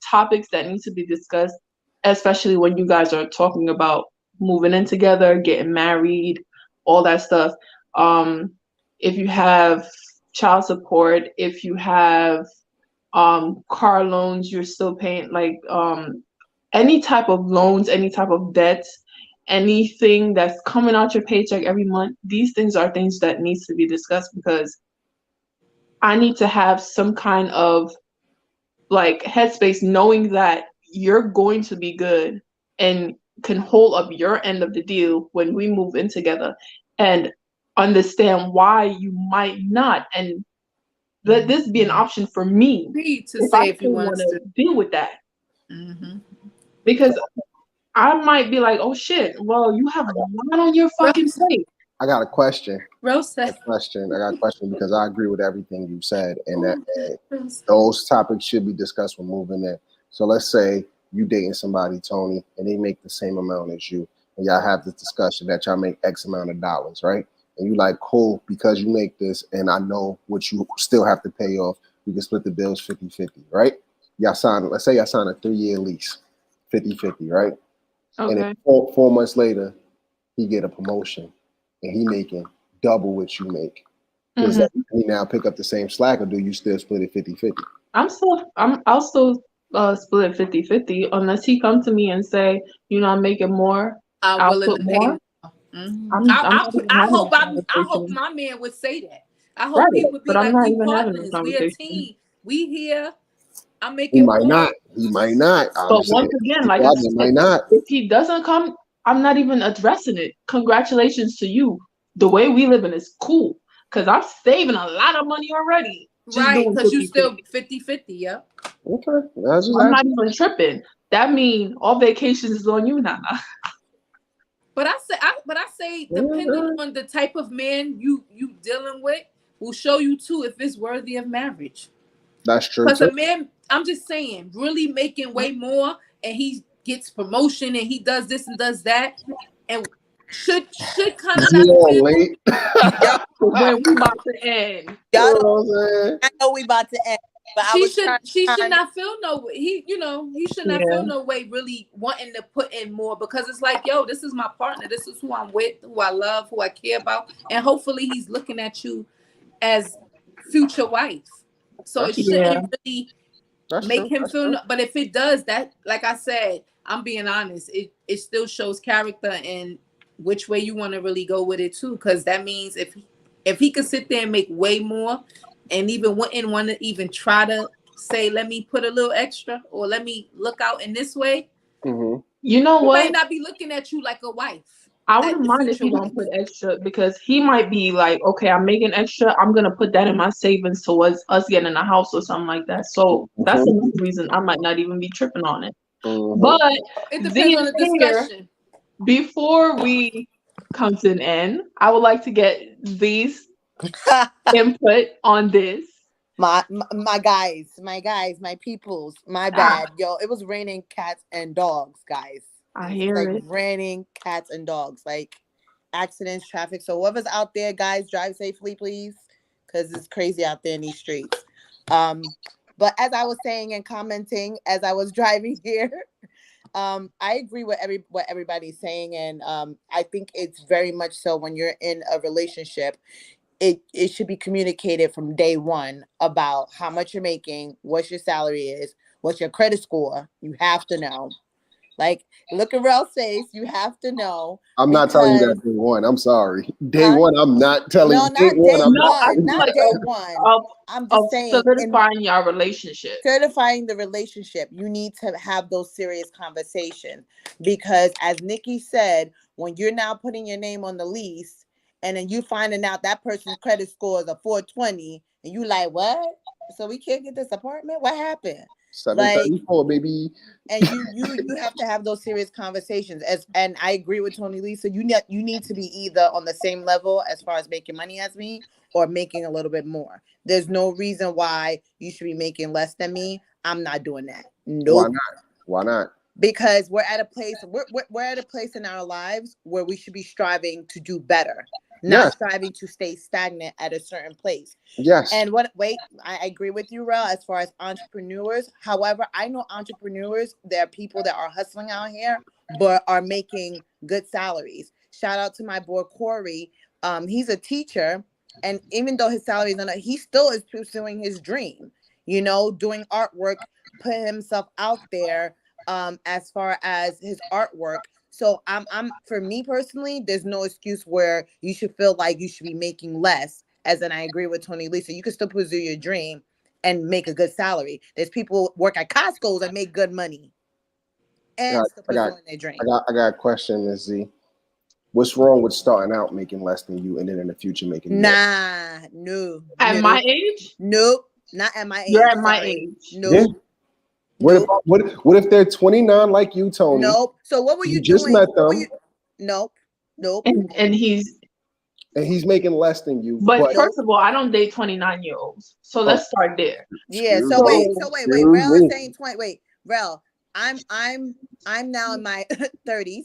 topics that need to be discussed, especially when you guys are talking about moving in together, getting married, all that stuff. Um, if you have child support, if you have car loans, you're still paying like any type of loans, any type of debts, anything that's coming out your paycheck every month. These things are things that needs to be discussed because I need to have some kind of like headspace knowing that you're going to be good and can hold up your end of the deal when we move in together and understand why you might not and let this be an option for me Free to if I say if you still want want us to to. deal with that Mm-hmm. because I might be like, oh shit, well you have a lot on your fucking Rose, plate. I got a question. Rose, A question. I got a question because I agree with everything you said, and that Rose. those topics should be discussed when moving in. So let's say you dating somebody, Tony, and they make the same amount as you, and y'all have this discussion that y'all make X amount of dollars, right? And you like, cool, because you make this, and I know what you still have to pay off. We can split the bills 50-50, right? Y'all sign, let's say y'all sign a 3-year lease, 50-50, right? And then Okay. 4 months later, he get a promotion, and he making double what you make. Does Hmm. that mean now pick up the same slack, or do you still split it 50-50? I'll still split 50-50 unless he come to me and say, you know, I'm making more, I'm I'll willing put to pay more. more. Mhm. I'm not even having that I hope conversation. my man would say that. I hope he Right. would be But I'm like, not we even having that partners, we a conversation. team, we here. I'm He making might more. not. He might not. I'm But just saying. once again, like I He said, might not. if he doesn't come, I'm not even addressing it. Congratulations to you. The way we living is cool. Cause I'm saving a lot of money already. Just Right, doing because you 50 still 50. 50-50, yeah. Okay. That's just I'm not asking. even tripping. That mean all vacations is on you now. But I say, depending on the type of man you dealing with, will show you too if it's worthy of marriage. That's true Because too. a man, I'm just saying, really making way more, and he gets promotion and he does this and does that, and should kind of Is he not on feel. late? Yo, When we about to end. You y'all know don't, what I'm saying? I know we about to end, but I was trying She to should find. not feel no way. He should not Yeah. feel no way really wanting to put in more because it's like, yo, this is my partner. This is who I'm with, who I love, who I care about, and hopefully he's looking at you as future wife. So it That's true. Yeah. shouldn't really That's make true. him That's feel true. no, but if it does that, like I said, I'm being honest, it still shows character and which way you want to really go with it too, because that means if he could sit there and make way more and even wouldn't want to even try to say let me put a little extra or let me look out in this way, Mm-hmm. You know he might what? not be looking at you like a wife, I like wouldn't the mind if future he don't wife. put extra because he might be like, okay, I'm making extra. I'm gonna put that in my savings towards us getting a house or something like that. So that's Mm-hmm. another reason I might not even be tripping on it. Mm-hmm. But It depends on then the here, discussion. before we come to an end, I would like to get these input on this. My guys, my peoples, my Ah, bad. Yo, it was raining cats and dogs, guys. I It's hear like it. raining cats and dogs, like accidents, traffic. So whoever's out there, guys, drive safely, please, because it's crazy out there in these streets. Um, but as I was saying and commenting as I was driving here, I agree with what everybody's saying, and I think it's very much so when you're in a relationship, it should be communicated from day one about how much you're making, what your salary is, what's your credit score. You have to know. Like, look at Ralph's face. You have to know I'm not telling you because, that day one. I'm sorry. Day huh? one, I'm not telling No, you. Day not one, day I'm No, not I one, telling feel you not like day that. one. of I'm of just saying, in solidifying your relationship. certifying the relationship, you need to have those serious conversations because, as Nikki said, when you're now putting your name on the lease and then you finding out that person's credit score is a 420 and you like, what? So we can't get this apartment? What happened? Like, 734, baby. and you have to have those serious conversations, as and I agree with Tonilisa. You need to be either on the same level as far as making money as me or making a little bit more. There's no reason why you should be making less than me. I'm not doing that. Why Nope. not? Why not? because we're at a place we're at a place in our lives where we should be striving to do better, not Yes, striving to stay stagnant at a certain place. yes. And what wait, I agree with you, Rel, as far as entrepreneurs. However, I know entrepreneurs, there are people that are hustling out here but are making good salaries. Shout out to my boy Corey. He's a teacher, and even though his salary is not, he still is pursuing his dream, doing artwork, putting himself out there as far as his artwork. So I'm for me personally, there's no excuse where you should feel like you should be making less. As in, I agree with Tonilisa. You can still pursue your dream and make a good salary. There's people work at Costco's and make good money I and got, still I got, pursuing their I dream. got, I got a question, Ms. Z. What's wrong with starting out making less than you and then in the future making more? Nah, no, At my no, age, nope. Not at my you're age. at my Sorry. age. Yeah. Nope. What if Nope. what if they're 29 like you, Tony? Nope. So what were You you just doing? met What were you? them, Nope. Nope. And he's, and he's making less than you. but But Nope. first of all, I don't date 29-year-olds. So oh, let's start there. Yeah. excuse So me, wait. So So wait. excuse Rel is me. saying 20. Wait. Rel. I'm now in my 30s.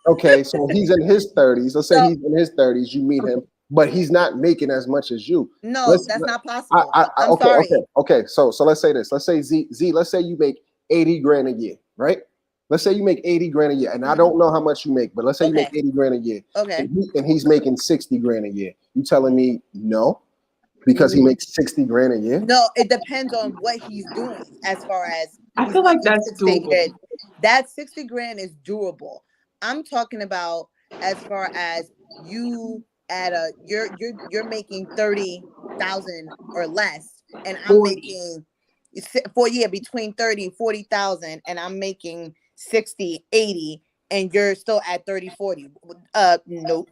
Okay, so he's in his 30s. Let's say So he's in his 30s. You meet him, but he's not making as much as you. no, Let's. that's not possible. I'm Okay, okay, sorry. okay. So let's say this. Let's say Z. Let's say you make 80 grand a year, right? Let's say you make 80 grand a year, and I Mhm. don't know how much you make, but let's say you make Okay. 80 grand a year, Okay. and he's making 60 grand a year. You telling me no because he makes 60 grand a year? No, it depends on what he's doing as far as I he's feel like making that's 60 doable. grand. That 60 grand is doable. I'm talking about as far as you at a you're making 30,000 or less, and I'm 40. making for yeah between 30 and 40,000, and I'm making 60, 80, and you're still at 30, 40. Nope.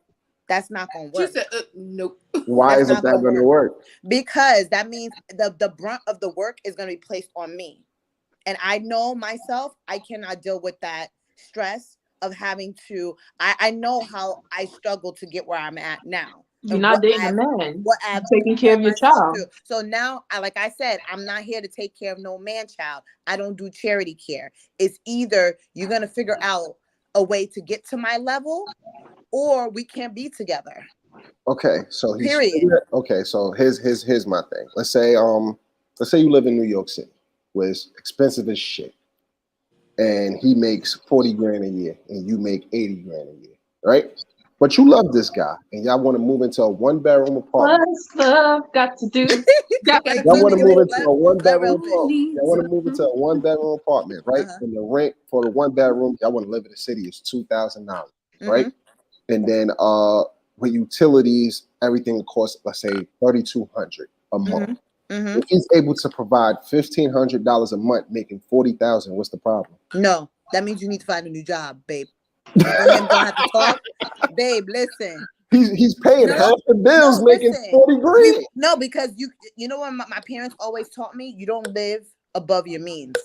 That's not gonna She work. said, nope. Why That's isn't not that gonna going to work. work? Because that means the brunt of the work is going to be placed on me, and I know myself, I cannot deal with that stress of having to I know how I struggle to get where I'm at now, You're and not dating a man. what You're I've taking care put of your myself child. through. So now, like I said, I'm not here to take care of no man child. I don't do charity care. It's either you're going to figure out a way to get to my level, or we can't be together. Okay, so Period. okay. So here's my thing. Let's say you live in New York City, where it's expensive as shit, and he makes 40 grand a year, and you make 80 grand a year, right? But you love this guy, and y'all want to move into a one bedroom apartment. What's love got to do? Got to Y'all want to do move with into a one let bedroom real who apartment. finish. Y'all needs want to move into a one bedroom apartment, right? Uh-huh. And the rent for the one bedroom, y'all want to live in the city is $2,000, right? Mm-hmm. And then with utilities, everything costs, let's say, 3,200 a month. Mm-hmm. Mm-hmm. If he's able to provide $1,500 a month, making 40,000, what's the problem? No, that means you need to find a new job, babe. You and him gonna have to talk, babe. Listen, He's paying no, half the bills, no, making listen. 40 grand. No, because you know what my parents always taught me: you don't live above your means.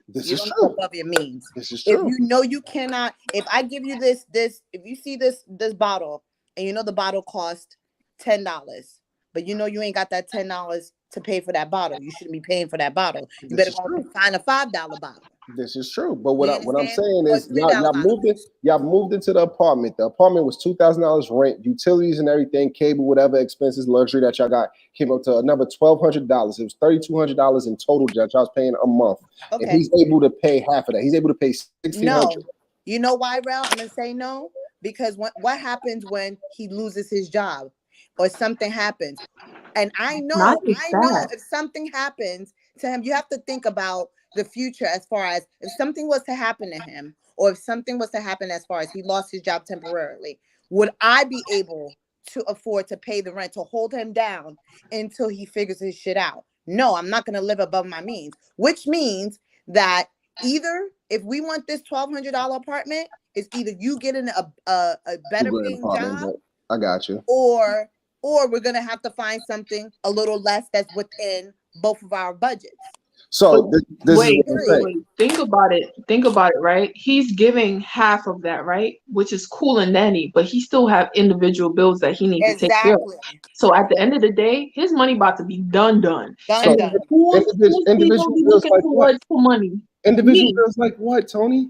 This You is don't live true. above your means. This is If true. you know you cannot, if I give you this, if you see this bottle, and you know the bottle cost $10, but you know you ain't got that $10 to pay for that bottle, you shouldn't be paying for that bottle. You This better is go true. find a $5 bottle. This is true. But You what I'm understand? saying Or a is $3 bottle. y'all moved into the apartment. The apartment was $2,000 rent, utilities and everything, cable, whatever expenses, luxury that y'all got came up to another $1,200. It was $3,200 in total that y'all was paying a month. And Okay. he's able to pay half of that. He's able to pay 1,600. No. You know why, Rel? I'm gonna say no because what happens when he loses his job or something happens? And not just I know that. if something happens to him, you have to think about the future as far as if something was to happen to him, or if something was to happen as far as he lost his job temporarily, would I be able to afford to pay the rent to hold him down until he figures his shit out? No, I'm not gonna live above my means, which means that either if we want this $1,200 apartment, it's either you getting a Two better grand paying apartment. job, I got you. or we're gonna have to find something a little less that's within both of our budgets. But So this is wait, what I'm saying. Period. Think about it. Think about it, right? He's giving half of that, right? Which is cool and dandy, but he still have individual bills that he needs to take care of. Exactly. So at the end of the day, his money about to be done. Done And So done. who's he gonna individual be bills looking like what? towards for money? Individual Me. bills like what, Tony?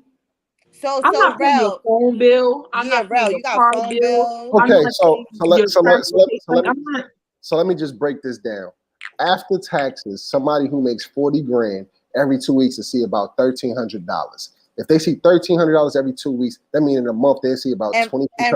So I'm not paying your Rel, phone bill. I'm yeah, not paying Rel, your you got car phone bill. bill. I'm Okay, not paying your transportation. Like I'm not. so let me just break this down. After taxes, somebody who makes 40 grand every 2 weeks will see about $1,300. If they see $1,300 every 2 weeks, that means in a month they see about And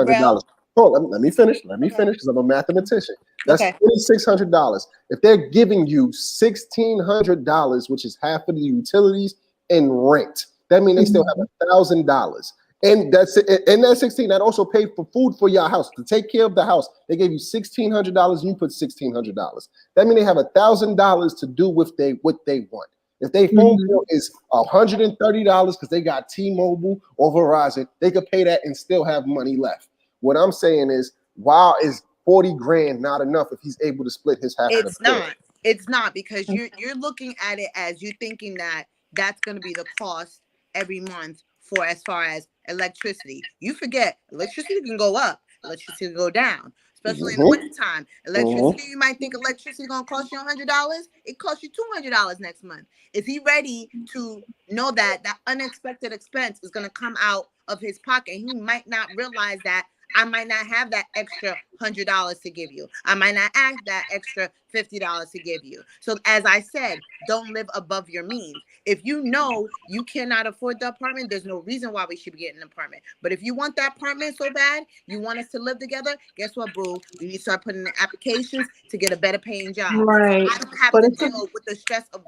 Rel, $2,600. Hold on, let me finish. Let me okay, finish because I'm a mathematician. That's okay. $2,600. If they're giving you $1,600, which is half of the utilities and rent, that means they still have $1,000. And that's it. And that 16, that also paid for food for your house to take care of the house. They gave you $1,600, and you put $1,600. That means they have $1,000 to do with what they want. If their phone Mhm. bill is $130 because they got T-Mobile or Verizon, they could pay that and still have money left. What I'm saying is, wow, is 40 grand not enough if he's able to split his half of the It's bill? not. It's not because you're looking at it as you thinking that that's going to be the cost every month for as far as electricity. You forget electricity can go up, electricity can go down, especially in the Mm-hmm. wintertime. Mm-hmm. Electricity, you might think electricity going to cost you $100. It costs you $200 next month. Is he ready to know that that unexpected expense is going to come out of his pocket? He might not realize that I might not have that extra $100 to give you. I might not have that extra $50 to give you. So as I said, don't live above your means. If you know you cannot afford the apartment, there's no reason why we should be getting an apartment. But if you want that apartment so bad, you want us to live together, guess what, boo? You need to start putting in applications to get a better paying job. So Right. I don't have But to it's a, deal with the stress of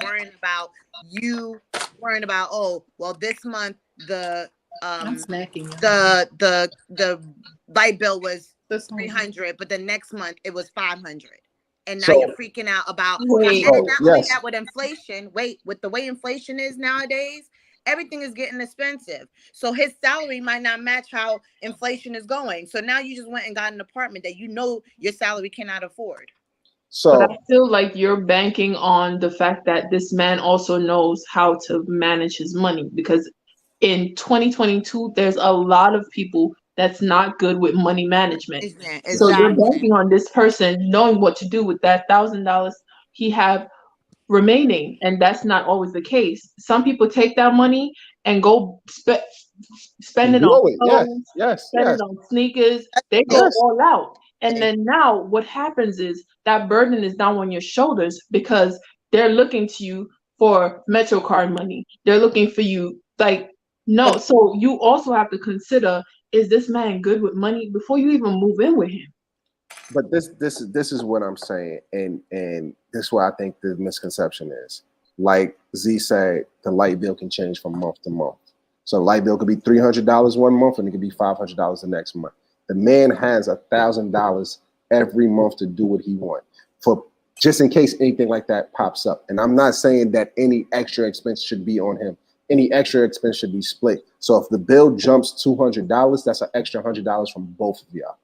you worrying about, oh, well, this month I'm um smacking you. the light bill was This one. 300, but the next month it was 500. And now you're So, freaking out about, wait. and not only yes. that, with inflation, wait, with the way inflation is nowadays, everything is getting expensive. So his salary might not match how inflation is going. So now you just went and got an apartment that you know your salary cannot afford. But So, I feel like you're banking on the fact that this man also knows how to manage his money because in 2022, there's a lot of people that's not good with money management. So you're Exactly. banking on this person knowing what to do with that $1,000 he have remaining, and that's not always the case. Some people take that money and go spend it on blow it. Yes, clothes, yes, spend yes, it on sneakers. They go Hey, yes. all out. And hey, then now what happens is that burden is now on your shoulders because they're looking to you for MetroCard money. They're looking for you like no. but So you also have to consider, is this man good with money before you even move in with him? But this is what I'm saying, and this is where I think the misconception is. Like Z said, the light bill can change from month to month. So the light bill could be $300 one month, and it could be $500 the next month. The man has $1,000 every month to do what he wants for just in case anything like that pops up. And I'm not saying that any extra expense should be on him. Any extra expense should be split. So if the bill jumps $200, that's an extra $100 from both of y'all.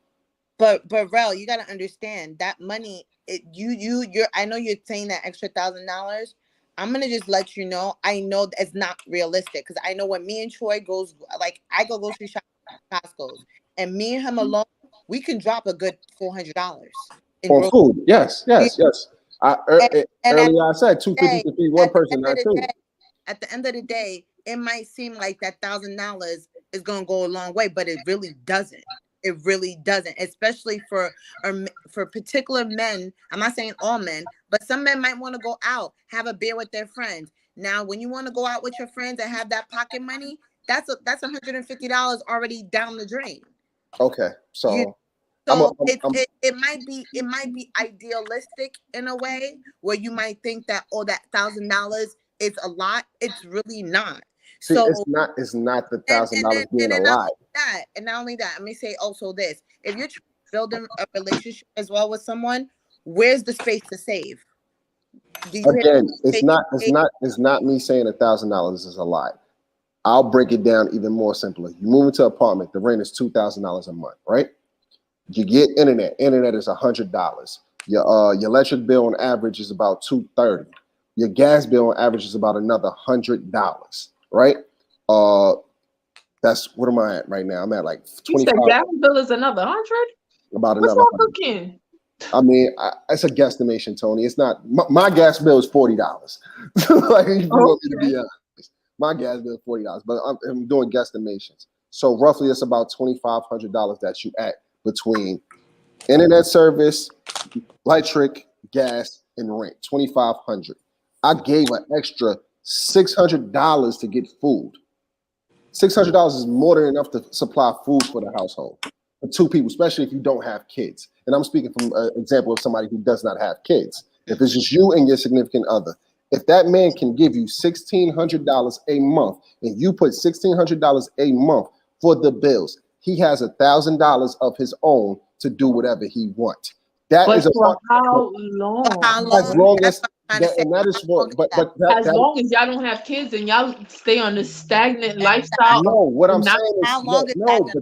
but Rel, you gotta understand that money. You're. I know you're saying that extra $1,000. I'm gonna just let you know. I know that it's not realistic because I know when me and Troy goes, like I go grocery shop at Costco's, and me and him alone, we can drop a good $400 in On grocery. food, yes, yes, yes. And, and at Earlier I said 250 day, to feed one at the person, end of not the two. day, at the end of the day, it might seem like that $1,000 is gonna go a long way, but it really doesn't. It really doesn't, especially for particular men. I'm not saying all men, but some men might want to go out, have a beer with their friends. Now, when you want to go out with your friends and have that pocket money, that's $150 already down the drain. Okay, You so I'm a, so it might be idealistic in a way where you might think that, oh, that $1,000 is a lot. It's really not. see. So It's not the and thousand and then dollars and being a then not lot. only that, let me say also this: if you're trying to build a relationship as well with someone, where's the space to save? Did you hear Again, it's space to not. It's save? not. It's not me saying $1,000 is a lot. I'll break it down even more simply. You move into an apartment. The rent is $2,000 a month, right? You get internet. Internet is $100. Your electric bill on average is about $230. Your gas bill on average is about another $100, right? Uh, that's what am I at right now? I'm at like You said 25, gas bill is another 100. about What's another y'all 100. cooking? I mean, it's a guesstimation, Tony. It's not my gas bill is $40. Like if you want me to Okay. be honest, My gas bill is $40, but I'm doing guesstimations. So roughly, it's about $2,500 that you add between internet service, electric, gas, and rent. 2,500. I gave an extra $600 to get food. $600 is more than enough to supply food for the household for two people, especially if you don't have kids. And I'm speaking from an example of somebody who does not have kids. If it's just you and your significant other, if that man can give you $1,600 a month and you put $1,600 a month for the bills, he has $1,000 of his own to do whatever he wants. That But is a for how For how long? as long? long That's as what I'm trying to that, say. and that How is long what, is but that? As that long as y'all don't have kids and y'all stay on this stagnant lifestyle Exactly. of no, what I'm not saying is How long is that no, gonna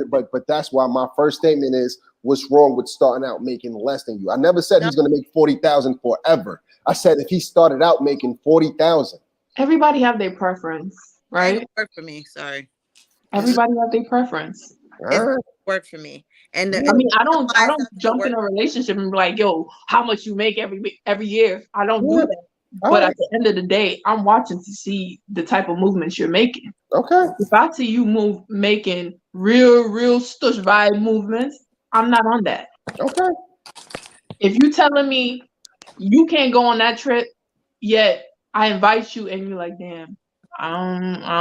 but be? but that's why my first statement is what's wrong with starting out making less than you. I never said No, he's gonna make 40,000 forever. I said if he started out making 40,000. everybody have their preference, that ain't gonna right? work for me. Sorry. It's Everybody have their preference. All it's right. not gonna work for me. And Yeah. I the mean, I reason don't why I it's don't not gonna jump in work. a relationship and be like, yo, how much you make every year. I don't do Yeah. that. All But right. at the end of the day, I'm watching to see the type of movements you're making. Okay. If I see you making real stush vibe movements, I'm not on that. Okay. If you telling me you can't go on that trip, yet I invite you and you're like, damn, I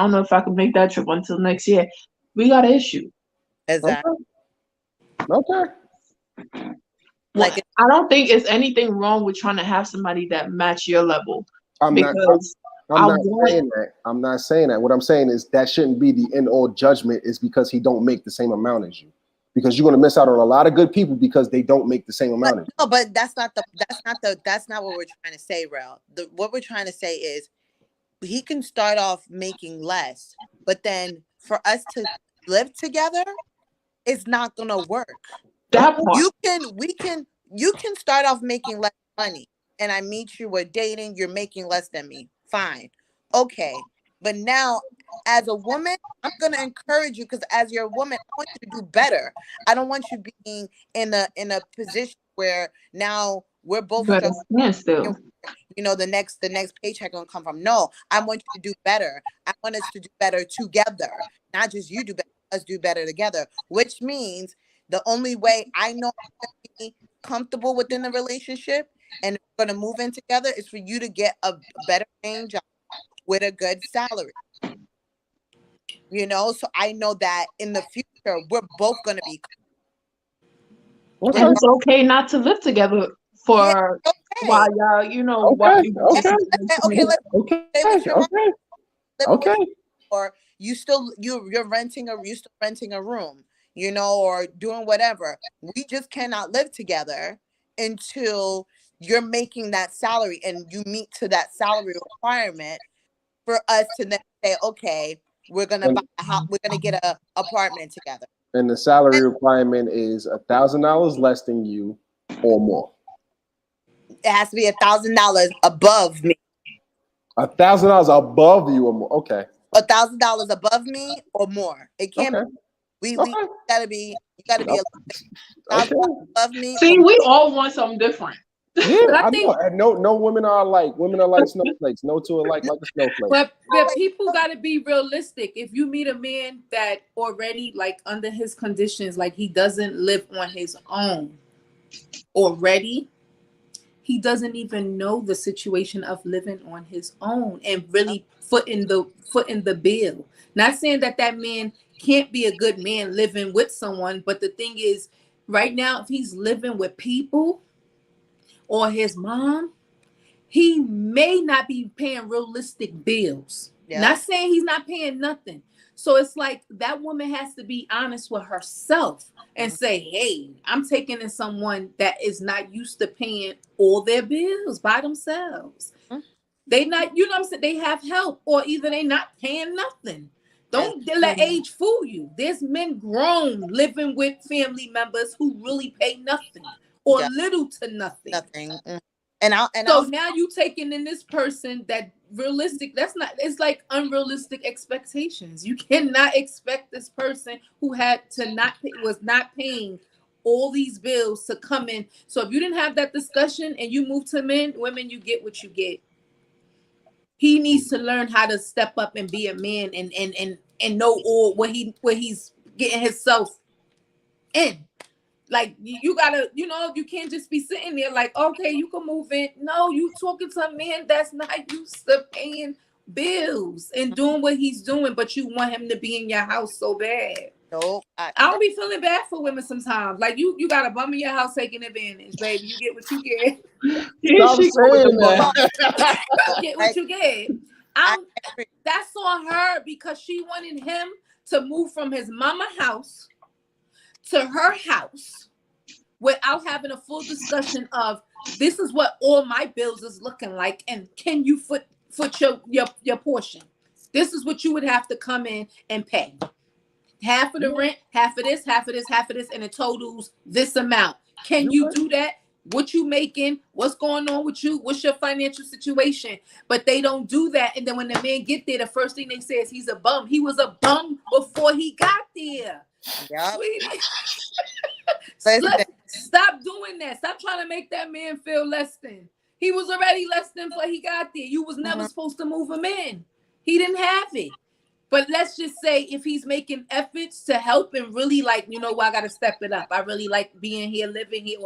don't know if I can make that trip until next year. We got an issue. Exactly. Okay. Okay. Well, Like I don't think it's anything wrong with trying to have somebody that match your level I'm not. because I'm I not want saying that. I'm not saying that. What I'm saying is that shouldn't be the end all judgment. Is because he don't make the same amount as you, because you're going to miss out on a lot of good people because they don't make the same but amount as no, but that's not what we're trying to say, Rel. What we're trying to say is he can start off making less, but then for us to live together, it's not gonna work. you. that Okay. part. You can start off making less money and I meet you, we're dating, you're making less than me. Fine. Okay. But now as a woman, I'm gonna encourage you because as you're a woman, I want you to do better. I don't want you being in a position where now we're You both better struggling stand still. and the next paycheck gonna come from. No, I want you to do better. I want us to do better together. Not just you do better, us do better together. Which means the only way I know I'm gonna be comfortable within the relationship and we're gonna move in together is for you to get a better paying job with a good salary. So I know that in the future we're both gonna be And Okay. it's regardless. okay not to live together Yeah, for while okay. y'all, while Okay. you And, Okay. okay, let's Okay. stay with your mom, Okay. living with Okay. or you're still renting a room, or doing whatever. We just cannot live together until you're making that salary and you meet to that salary requirement for us to then say, okay, we're gonna buy And a house, we're gonna get a apartment together. and the And salary requirement is $1,000 less than you or more. it has to be $1,000 above me. $1,000 above you or more. Okay. $1,000 above me or more. It can't Okay. be we Okay. gotta be you gotta be Okay. $1,000 above me or see, we all want something different. Yeah, But I I know. think And no women are alike. Women are like snowflakes. No two are like a snowflake. but like people got to be realistic. If you meet a man that already like under his conditions, like he doesn't live on his own already, he doesn't even know the situation of living on his own and really footing the bill. Not saying that that man can't be a good man living with someone, but the thing is, right now, if he's living with people or his mom, he may not be paying realistic bills. yep. Not saying he's not paying nothing. So it's like that woman has to be honest with herself and Mhm. say, hey, I'm taking in someone that is not used to paying all their bills by themselves. They not, you know what I'm saying? They have help, or either they not paying nothing. As- Don't let age fool you. There's men grown living with family members who really pay nothing or yeah, little to nothing. nothing. And I'll So now you taking in this person that realistic, that's not, it's like unrealistic expectations. You cannot expect this person who had to not pay, was not paying all these bills to come in. So if you didn't have that discussion and you move to men, women, you get what you get. He needs to learn how to step up and be a man and know all what he's getting himself in. Like you gotta, you can't just be sitting there like, okay, you can move in. No, you talking to a man that's not used to paying bills and doing what he's doing, but you want him to be in your house so bad. Nope. I don't be feeling bad for women sometimes. Like you got a bum in your house taking advantage, baby. You get what you get. Stop saying that. You get what you get. That's on her because she wanted him to move from his mama house to her house without having a full discussion of this is what all my bills is looking like, and can you foot your portion? This is what you would have to come in and pay. Half of the rent, half of this, half of this, half of this, and it totals this amount. Can you do that? What you making? What's going on with you? What's your financial situation? But they don't do that. And then when the man get there, the first thing they say is he's a bum. He was a bum before he got there. Yep. Stop doing that. Stop trying to make that man feel less than. He was already less than before he got there. You was never supposed to move him in. He didn't have it. But let's just say if he's making efforts to help and really like, I got to step it up. I really like being here, living here,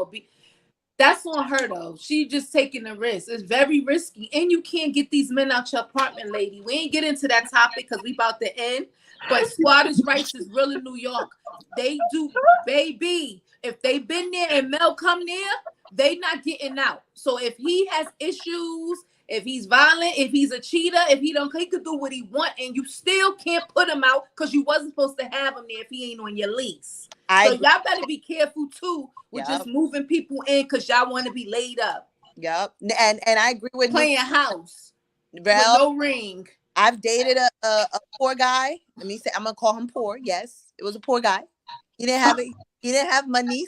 that's on her though. She just taking a risk. It's very risky. And you can't get these men out your apartment, lady. We ain't get into that topic because we about to end. But squatters' rights is real in New York. They do, baby. If they been there and Mel come there, they not getting out. So if he has issues, if he's violent, if he's a cheater, he could do what he want, and you still can't put him out because you wasn't supposed to have him there if he ain't on your lease. So y'all better be careful too with just moving people in because y'all want to be laid up. Yep. And I agree with playing house with no ring. I've dated a poor guy. Let me say, I'm gonna call him poor. Yes, it was a poor guy. He didn't have it. He didn't have money,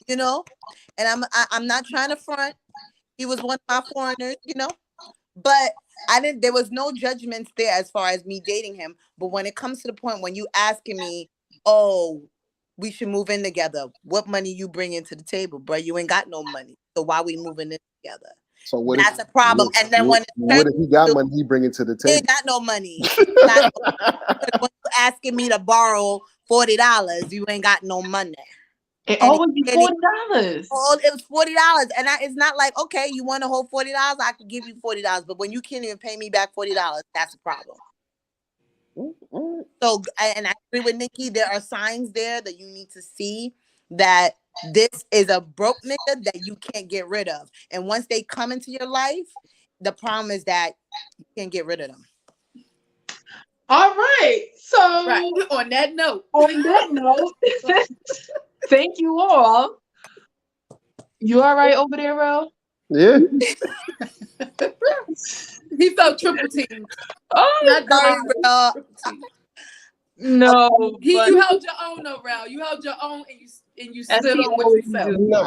And I'm not trying to front. He was one of my foreigners, But there was no judgments there as far as me dating him. But when it comes to the point when you asking me, oh, we should move in together. What money you bring into the table, bro? You ain't got no money. So why we moving in together? So that's a problem. And then what if he got money, he bring it to the table? He ain't got no money. When you asking me to borrow $40, you ain't got no money. It always be $40. It was $40, and it's not like, okay, you want to hold $40, I could give you $40, but when you can't even pay me back $40, that's a problem. So, and I agree with Nikki. There are signs there that you need to see that this is a broke nigga that you can't get rid of, and once they come into your life, the problem is that you can't get rid of them. All right. So on that note, thank you all. You all right over there, Ro? Yeah. He felt triple team. Oh, not sorry, bro. No, you held your own, though, Rel. You held your own, and you stood on what you felt. No,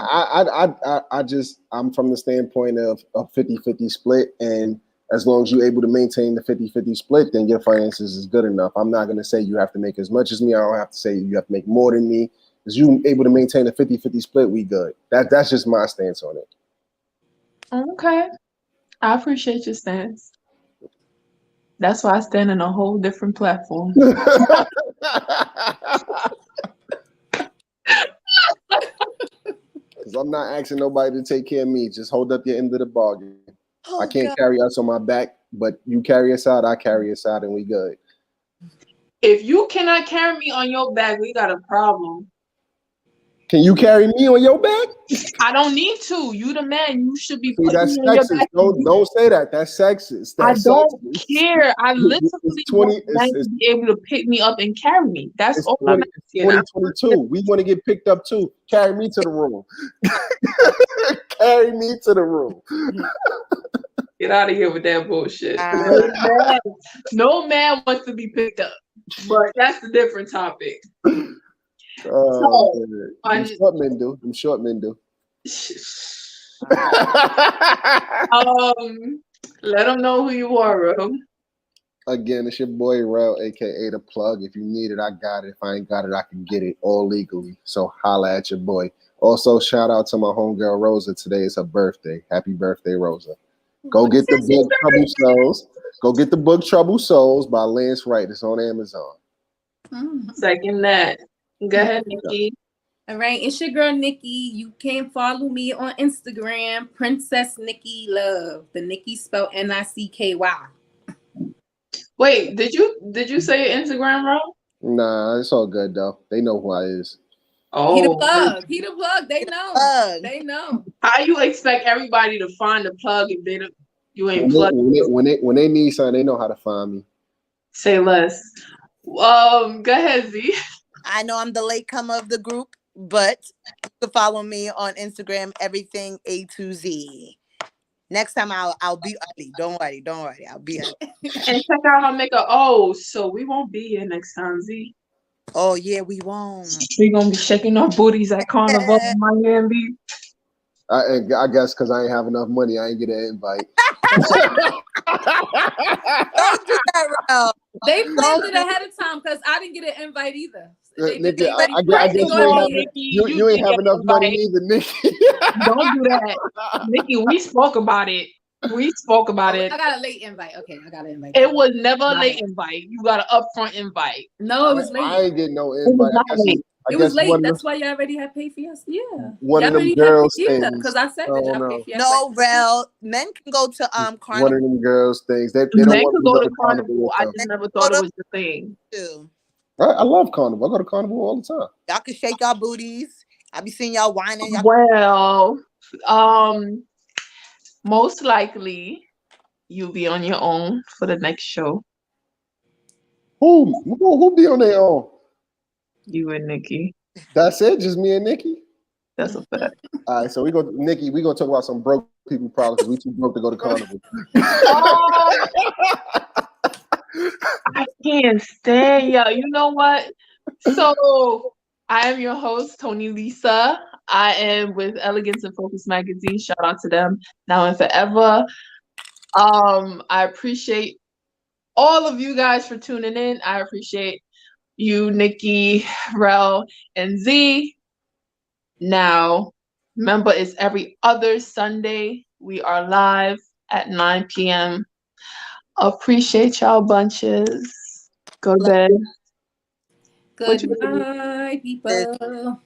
I'm from the standpoint of a 50-50 split, and as long as you're able to maintain the 50-50 split, then your finances is good enough. I'm not going to say you have to make as much as me. I don't have to say you have to make more than me. As you able to maintain a 50-50 split, we good. That's just my stance on it. Okay. I appreciate your stance. That's why I stand on a whole different platform. Because I'm not asking nobody to take care of me. Just hold up your end of the bargain. I can't carry us on my back, but you carry us out, I carry us out, and we good. If you cannot carry me on your back, we got a problem. Can you carry me on your back? I don't need to. You the man. You should be putting me on your back. Don't say that. That's sexist. I don't care. I literally want to be able to pick me up and carry me. That's all I'm asking. 2022. We want to get picked up too. Carry me to the room. Carry me to the room. Get out of here with that bullshit. No man wants to be picked up. But that's a different topic. Them short men do. Let them know who you are, Ro. Again, it's your boy Rel, aka The Plug. If you need it, I got it. If I ain't got it, I can get it all legally. So holla at your boy. Also, shout out to my homegirl Rosa. Today is her birthday. Happy birthday, Rosa. Go What get the is book Trouble Souls. Go get the book Trouble Souls by Lance Wright. It's on Amazon. it? Second that. Go ahead, Nikki. All right, it's your girl Nikki. You can follow me on Instagram, Princess Nikki Love. The Nikki spelled Nicky. Wait, did you say your Instagram, bro? Nah, it's all good though. They know who I is. He the Oh, plug. He the plug. They know. Plug. They know. how you expect everybody to find a plug if you When ain't they, plugged? when, they, when, they, when they need something, they know how to find me. Say less. Go ahead, Z. I know I'm the late comer of the group, but you can follow me on Instagram, everything A to Z. Next time I'll be early. Don't worry. I'll be early. And check out her makeup. Oh, so we won't be here next time, Z. Oh yeah, we won't. We gonna be shaking our booties at Carnival in Miami. I guess because I ain't have enough money, I ain't get an invite. Don't do that, Ralph. They planned Don't it do ahead of time because I didn't get an invite either. Nikki, They already I planned guess they Come you ain't gonna on, be have here. Nikki. you ain't did have get enough money invited. either, Nikki. Don't do that. Nikki, we spoke about it. We spoke about Oh, it. I got a late invite. Okay, I got an invite. It was never a My late bad. invite. You got an upfront invite. No, it was I late. ain't getting no It was invite. not late. I It was guess late. That's why y'all already had paid for yes. Yeah. one Y'all of them already had paid. girls Yeah, things. because I said I that don't y'all paid know. for your No, flight. Rel. Men can go to One of Carnival them girls things. They don't Men want could me to go go to to Carnival Carnival. with I them. just never go thought it to was the thing. too. I love Carnival. I go to Carnival all the time. Y'all can shake y'all booties. I be seeing y'all whining. Y'all Well, most likely you'll be on your own for the next show. Who be on their own? You and Nikki. That's it. Just me and Nikki. That's a fact. All right, so Nikki. We gonna talk about some broke people problems because we too broke to go to Carnival. Oh, I can't stand y'all. You know what? So I am your host, Tonilisa. I am with Elegance and Focus Magazine. Shout out to them now and forever. I appreciate all of you guys for tuning in. I appreciate you, Nikki, Rel, and Z. Now, remember, it's every other Sunday. We are live at 9 p.m. Appreciate y'all bunches. Go to bed. What Good you night, people.